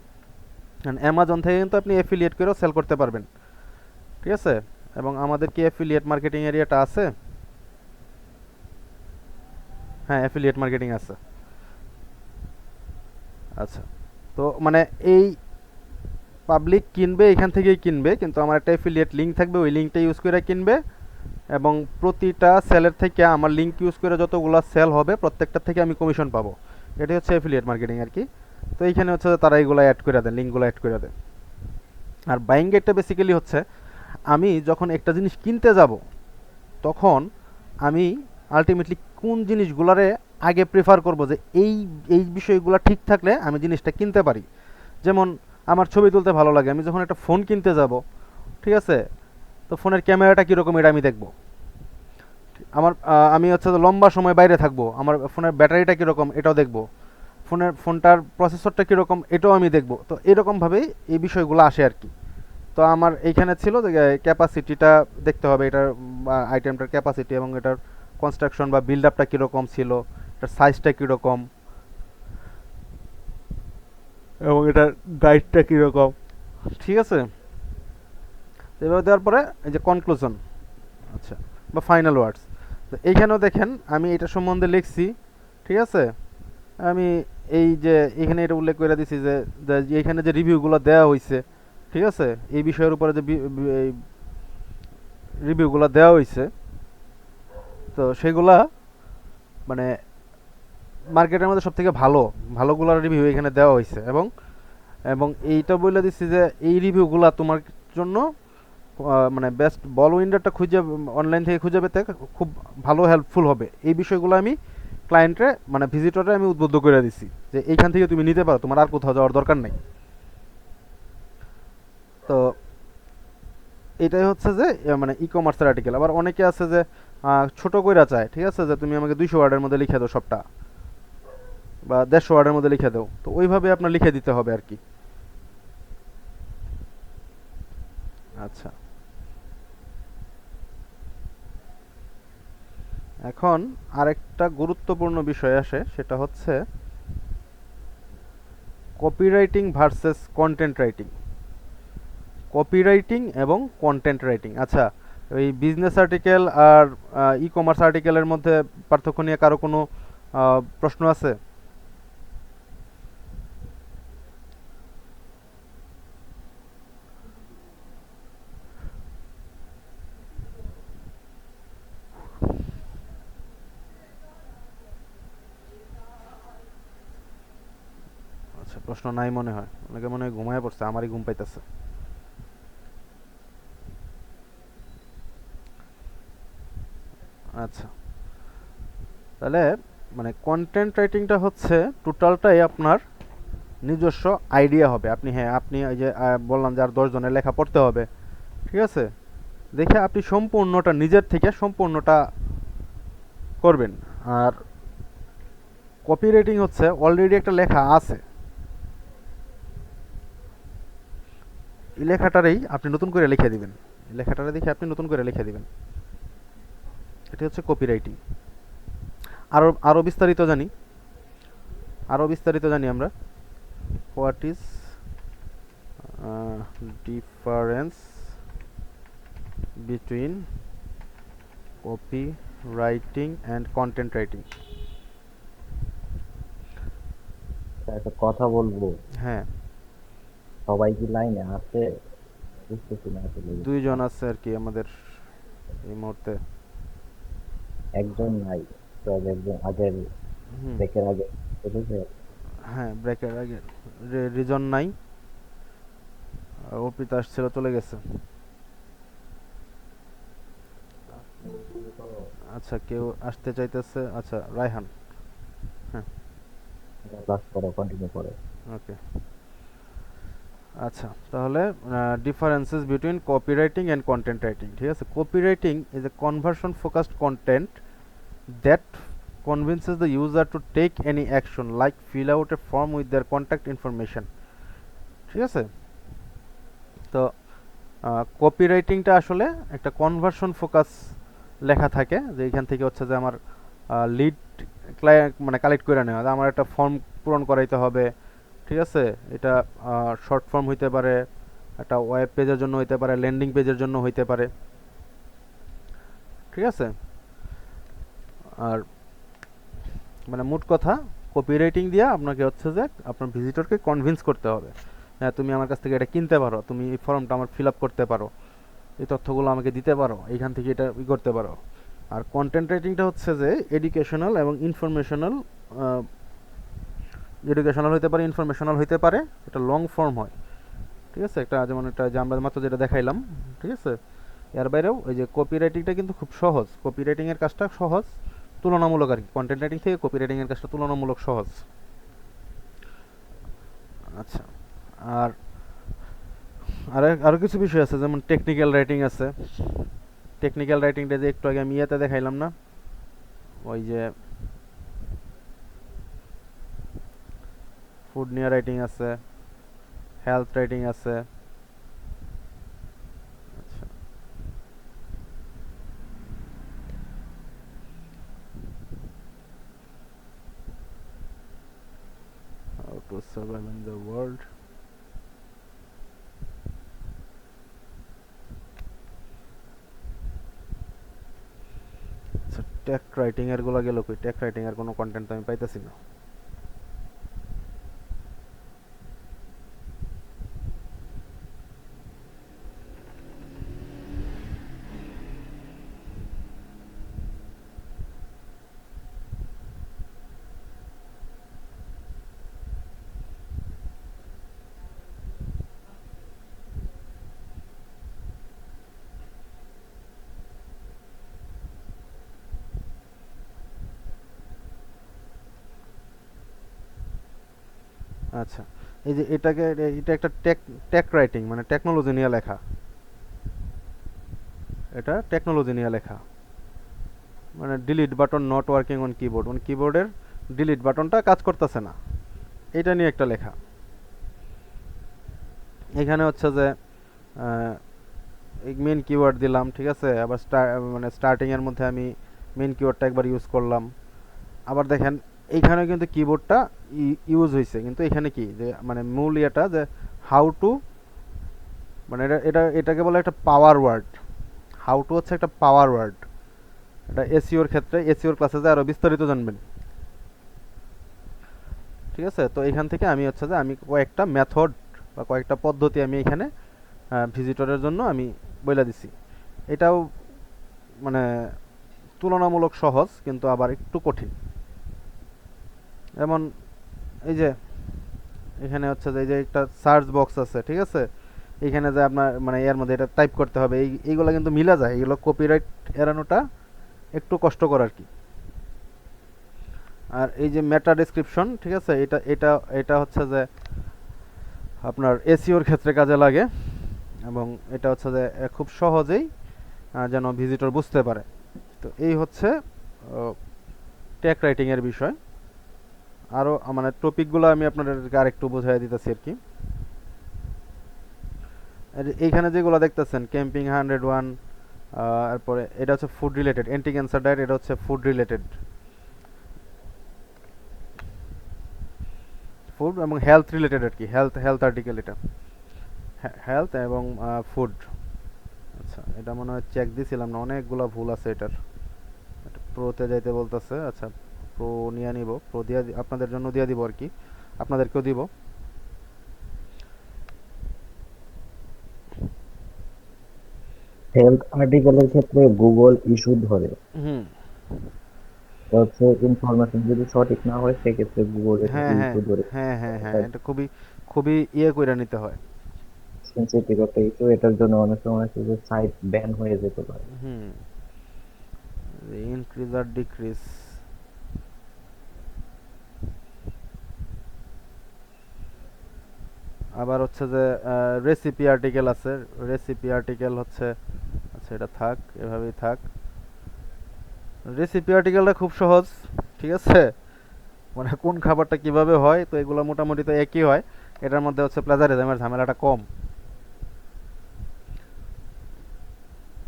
অ্যামাজন থেকে কিন্তু আপনি এফিলিয়েট করেও সেল করতে পারবেন, ঠিক আছে। এবং আমাদের কি এফিলিয়েট মার্কেটিং এরিয়াটা আছে? হ্যাঁ, এফিলিয়েট মার্কেটিং আছে। আচ্ছা, তো মানে এই পাবলিক কিনবে এখান থেকেই কিনবে, কিন্তু আমার একটা এফিলিয়েট লিঙ্ক থাকবে, ওই লিঙ্কটা ইউজ করে কিনবে, এবং প্রতিটা সেলের থেকে আমার লিঙ্ক ইউজ করে যতগুলো সেল হবে প্রত্যেকটা থেকে আমি কমিশন পাবো। এটাই হচ্ছে এফিলিয়েট মার্কেটিং আর কি। তো এইখানে হচ্ছে তারা এইগুলো অ্যাড করে দেয়, লিঙ্কগুলো অ্যাড করে দেয়। আর বাইং গেটটা বেসিক্যালি হচ্ছে আমি যখন একটা জিনিস কিনতে যাব তখন আমি আলটিমেটলি কোন জিনিসগুলোরে আগে প্রেফার করব, যে এই এই বিষয়গুলো ঠিক থাকলে আমি জিনিসটা কিনতে পারি। যেমন আমার ছবি তুলতে ভালো লাগে, আমি যখন একটা ফোন কিনতে যাব, ঠিক আছে, তো ফোনের ক্যামেরাটা কীরকম এটা আমি দেখব। আমি হচ্ছে লম্বা সময় বাইরে থাকবো, আমার ফোনের ব্যাটারিটা কীরকম এটাও দেখব, ফোনটার প্রসেসরটা কীরকম এটাও আমি দেখব। তো এরকমভাবেই এই বিষয়গুলো আসে আর কি। তো আমার এইখানে ছিল যে ক্যাপাসিটিটা দেখতে হবে, এটার আইটেমটার ক্যাপাসিটি এবং এটার কনস্ট্রাকশন বা বিল্ড আপটা কীরকম ছিল, এটার সাইজটা কীরকম, এবং এটার গাইডটা কীরকম, ঠিক আছে। এভাবে দেওয়ার পরে এই যে কনক্লুশন, আচ্ছা, বা ফাইনাল ওয়ার্ডস, তো এইখানেও দেখেন আমি এটা সম্বন্ধে লিখছি, ঠিক আছে। আমি এই যে এখানে এটা উল্লেখ করে দিছি যে এইখানে যে রিভিউগুলো দেওয়া হয়েছে, ঠিক আছে, এই বিষয়ের উপরে যে রিভিউগুলো দেওয়া হয়েছে, তো সেগুলা মানে মার্কেটের মধ্যে সবথেকে ভালোগুলোর রিভিউ এখানে দেওয়া হয়েছে। এবং এবং এইটা বলে দিচ্ছি যে এই রিভিউগুলো তোমার জন্য মানে বেস্ট বল উইন্ডারটা খুঁজে অনলাইন থেকে খুঁজে পেতে খুব ভালো হেল্পফুল হবে। এই বিষয়গুলো আমি ক্লায়েন্টে মানে ভিজিটরে আমি উদ্বুদ্ধ করে দিছি যে এইখান থেকে তুমি নিতে পারো, তোমার আর কোথাও যাওয়ার দরকার নেই। তো এটাই হচ্ছে যে মানে ই কমার্সের আর্টিকেল। আবার অনেকে আছে যে ছোট কইরা চায়, ঠিক আছে, যে তুমি আমাকে 200 ওয়ার্ডের মধ্যে লিখে দাও সবটা, বা 150 ওয়ার্ডের মধ্যে লিখে দাও। তো ওইভাবে আপনার লিখে দিতে হবে আর কি। আচ্ছা, এখন আরেকটা গুরুত্বপূর্ণ বিষয় আসে, সেটা হচ্ছে copywriting versus content writing. Copywriting এবং কন্টেন্ট রাইটিং, আচ্ছা, এই বিজনেস আর্টিকেল আর ই কমার্স আর্টিকেলের মধ্যে পার্থক্য নিয়ে কারো কোনো প্রশ্ন আছে? আচ্ছা, প্রশ্ন নাই মনে হয়, অনেকে মনে হয় ঘুমায় পড়ছে, আমারই ঘুম পাইতেছে। আচ্ছা, তাহলে মানে কন্টেন্ট রাইটিংটা হচ্ছে টোটালটাই আপনার নিজস্ব আইডিয়া হবে। আপনি ওই যে বললাম যে আর 10 জনের লেখা পড়তে হবে, ঠিক আছে, দেখে আপনি সম্পূর্ণটা নিজের থেকে সম্পূর্ণটা করবেন। আর কপি রাইটিং হচ্ছে অলরেডি একটা লেখা আছে, এই লেখাটারই আপনি নতুন করে লিখে দিবেন, এই লেখাটারে দেখে আপনি নতুন করে লিখে দিবেন, এটি হচ্ছে কপি রাইটিং। আরও বিস্তারিত জানি আমরা। What is difference between copy writing and content writing? একটা কথা বলবো, হ্যাঁ, সবাই কি লাইনে আছে? বুঝতেছি না আসলে। 2 জন আছে আর কি আমাদের এই মুহূর্তে। একজন নাই, সব একজন আগের হুম, ব্রেকের আগে বুঝেছে। হ্যাঁ, ব্রেকের আগে রিজন নাই, অর্পিতা আসছিল, চলে গেছে। আচ্ছা, কেউ আসতে চাইতেছে? আচ্ছা, রায়হান, হ্যাঁ, ক্লাস করো, কন্টিনিউ করো। ওকে। আচ্ছা, তাহলে differences between copywriting and content writing, ঠিক আছে। Copywriting is a conversion focused content that convinces the user to take any action like fill out a form with their contact information, ঠিক আছে। তো কপিরাইটিংটা আসলে একটা কনভার্সন ফোকাস লেখা থাকে যে এখান থেকে হচ্ছে যে আমার লিড ক্লায়েন্ট মানে কালেক্ট করে নেওয়া, আমার একটা ফর্ম পূরণ করাইতে হবে, ঠিক আছে? এটা শর্ট ফর্ম হইতে পারে, একটা ওয়েব পেজের জন্য হইতে পারে, ল্যান্ডিং পেজের জন্য হইতে পারে, ঠিক আছে? আর মানে মোট কথা কপিরাইটিং দিয়ে আপনাকে হচ্ছে যে আপনার ভিজিটরকে কনভিন্স করতে হবে, হ্যাঁ তুমি আমার কাছ থেকে এটা কিনতে পারো, তুমি এই ফর্মটা আমার ফিল আপ করতে পারো, এই তথ্যগুলো আমাকে দিতে পারো, এইখান থেকে এটা করতে পারো। আর কন্টেন্ট রাইটিংটা হচ্ছে যে এডুকেশনাল এবং ইনফরমেশনাল, এডুকেশনাল হইতে পারে, ইনফরমেশনাল হইতে পারে, এটা লং ফর্ম হয়, ঠিক আছে? একটা যেমন এটা যে আমরা মাত্র যেটা দেখাইলাম, ঠিক আছে? এর বাইরেও ওই যে কপিরাইটিংটা কিন্তু খুব সহজ, কপিরাইটিংয়ের কাজটা সহজ তুলনামূলক আর কি, কন্টেন্ট রাইটিং থেকে কপিরাইটিংয়ের কাজটা তুলনামূলক সহজ। আচ্ছা, আর আরও কিছু বিষয় আছে, যেমন টেকনিক্যাল রাইটিং আছে। টেকনিক্যাল রাইটিংটা যে একটু আগে আমি ইয়েতে দেখাইলাম না, ওই যে ফুড নিয়ে রাইটিং আছে, হেলথ রাইটিং আছে। আচ্ছা, how to survive in the world, আচ্ছা টেক রাইটিং এর গুলা গেল কই? টেক রাইটিং এর কোনো কন্টেন্ট তো আমি পাইতেছি না। আচ্ছা, এই যে এটা একটা টেক রাইটিং, মানে টেকনোলজি নিয়ে লেখা, এটা টেকনোলজি নিয়ে লেখা, মানে delete button not working on keyboard, মানে কিবোর্ডের ডিলিট বাটনটা কাজ করতেছে না, এটা নিয়ে একটা লেখা। এখানে হচ্ছে যে মেন কিওয়ার্ড দিলাম, ঠিক আছে? আবার মানে স্টার্টিং এর মধ্যে আমি মেন কিওয়ার্ডটা একবার ইউজ করলাম। আবার দেখেন এইখানে কিন্তু কিবোর্ডটা ইউজ হয়েছে, কিন্তু এখানে কি যে মানে মূল ইয়েটা যে হাউ টু, মানে এটাকে বলে একটা পাওয়ার ওয়ার্ড। হাউ টু হচ্ছে একটা পাওয়ার ওয়ার্ড, এটা এসইওর ক্ষেত্রে, এসইওর ক্লাসে যে আরো বিস্তারিত জানবেন, ঠিক আছে? তো এখান থেকে আমি হচ্ছে যে আমি কয়েকটা মেথড বা কয়েকটা পদ্ধতি আমি এখানে ভিজিটরের জন্য আমি বলে দিছি। এটাও মানে তুলনামূলক সহজ, কিন্তু আবার একটু কঠিন। যেমন এই যে এখানে হচ্ছে যে এই যে একটা সার্চ বক্স আছে, ঠিক আছে? এখানে যে আপনার মানে এর মধ্যে এটা টাইপ করতে হবে, এইগুলো কিন্তু মিলা যায়, এগুলো কপিরাইট এড়ানোটা একটু কষ্টকর আর কি। আর এই যে মেটা ডেসক্রিপশন, ঠিক আছে? এটা এটা এটা হচ্ছে যে আপনার এসইওর ক্ষেত্রে কাজে লাগে, এবং এটা হচ্ছে যে খুব সহজেই যেন ভিজিটর বুঝতে পারে। তো এই হচ্ছে টেক রাইটিং এর বিষয়। আরও মানে টপিকগুলো আমি আপনাদেরকে আরেকটু বোঝাই দিতেছি আর কি। এইখানে যেগুলো দেখতেছেন ক্যাম্পিং 101, তারপরে এটা হচ্ছে food related, anti cancer diet, এটা হচ্ছে ফুড রিলেটেড, ফুড এবং হেলথ রিলেটেড আর কি, হেলথ আর্টিকেল, এটা হেলথ এবং ফুড। আচ্ছা, এটা মনে হয় চেক দিছিলাম না, অনেকগুলো ভুল আছে এটার, প্রোতে যাইতে বলতেছে। আচ্ছা, প্রো নিয়ে নিব, প্রো দিয়ে আপনাদের জন্য দিয়ে দিব আর কি, আপনাদেরকেও দিব। হেলথ আর্টিকেলের ক্ষেত্রে গুগল ইস্যু ধরে, হুম, হচ্ছে ইনফরমেশন যদি সঠিক না হয় সেক্ষেত্রে গুগল হ্যাঁ হ্যাঁ ইস্যু ধরে। হ্যাঁ হ্যাঁ হ্যাঁ, এটা খুবই খুবই করে নিতে হয়। সেনসিটিভ একটা ইস্যু, এটার জন্য অনেক সময় কিছু সাইট ব্যান হয়ে যেতে পারে। হুম, ইনক্রিজ আর ডিক্রিজ। আবার হচ্ছে যে রেসিপি আর্টিকেল আছে, রেসিপি আর্টিকেল হচ্ছে, আচ্ছা এটা থাক, এভাবেই থাক। রেসিপি আর্টিকেলটা খুব সহজ, ঠিক আছে? মানে কোন খাবারটা কিভাবে হয়, তো এগুলো মোটামুটি তো একই হয়, এটার মধ্যে হচ্ছে প্লাজারিজমের ঝামেলাটা কম।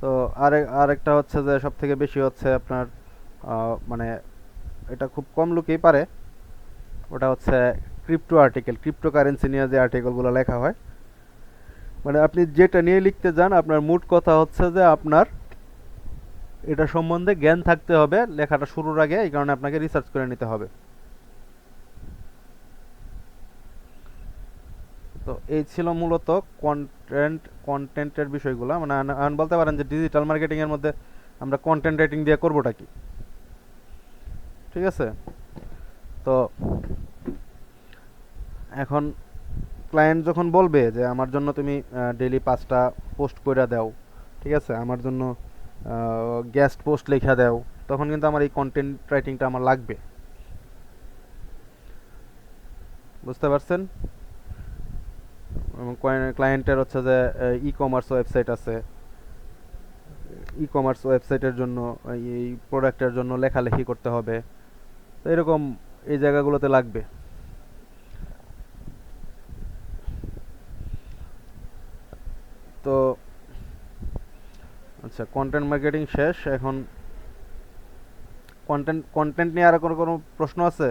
তো আরেকটা হচ্ছে যে সব থেকে বেশি হচ্ছে আপনার মানে এটা খুব কম লোকেই পারে, ওটা হচ্ছে ক্রিপ্টো আর্টিকেল, ক্রিপ্টো কারেন্সি নিয়ে যে আর্টিকেলগুলো লেখা হয়। মানে আপনি যেটা নিয়ে লিখতে যান, আপনার মোট কথা হচ্ছে যে আপনার এটা সম্বন্ধে জ্ঞান থাকতে হবে লেখাটা শুরুর আগে, এই কারণে আপনাকে রিসার্চ করে নিতে হবে। তো এই ছিল মূলত কন্টেন্টের বিষয়গুলো। মানে আন বলতে পারেন যে ডিজিটাল মার্কেটিং এর মধ্যে আমরা কন্টেন্ট রাইটিং দিয়ে করবোটা কি, ঠিক আছে? তো এখন ক্লায়েন্ট যখন বলবে যে আমার জন্য তুমি ডেইলি 5টা পোস্ট করে দাও, ঠিক আছে, আমার জন্য গেস্ট পোস্ট লেখা দাও, তখন কিন্তু আমার এই কন্টেন্ট রাইটিংটা আমার লাগবে। বুঝতে পারছেন? ক্লায়েন্টের হচ্ছে যে ই কমার্স ওয়েবসাইট আছে, ই কমার্স ওয়েবসাইটের জন্য এই প্রোডাক্টের জন্য লেখালেখি করতে হবে, তো এরকম এই জায়গাগুলোতে লাগবে। তো আচ্ছা, কন্টেন্ট মার্কেটিং শেষ। এখন কন্টেন্ট নিয়ে আর কোনো কোনো প্রশ্ন আছে?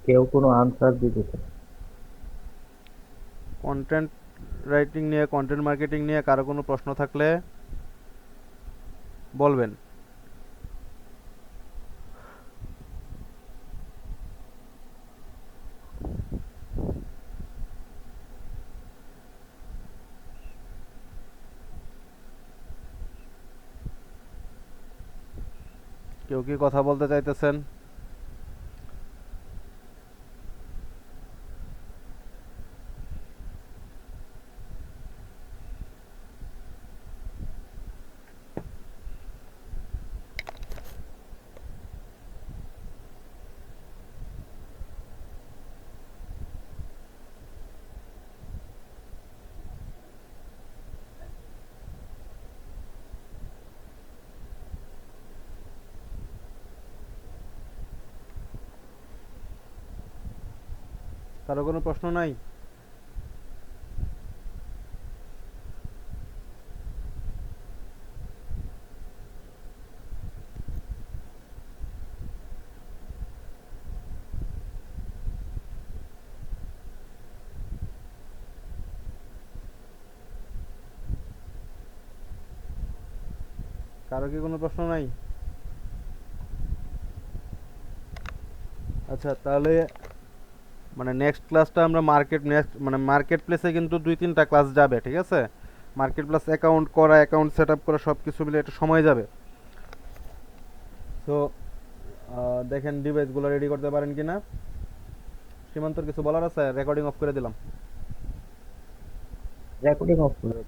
কেউ কোনো আনসার দিতেছে না। কন্টেন্ট রাইটিং নিয়ে, কন্টেন্ট মার্কেটিং নিয়ে কারো কোনো প্রশ্ন থাকলে বলবেন। কেউ কি কথা বলতে চাইতেছেন? কারো কোনো প্রশ্ন নাই? কারো কি কোনো প্রশ্ন নাই? আচ্ছা, তাহলে মানে নেক্সট ক্লাসটা আমরা মানে মার্কেট প্লেসে কিন্তু 2-3টা ক্লাস যাবে, ঠিক আছে? মার্কেট প্লেস অ্যাকাউন্ট করা, অ্যাকাউন্ট সেট আপ করা, সব কিছু মিলে একটা সময় যাবে। তো দেখেন ডিভাইসগুলো রেডি করতে পারেন কিনা। সীমান্তর কিছু বলার আছে? রেকর্ডিং অফ করে দিলাম। রেকর্ডিং অফ করে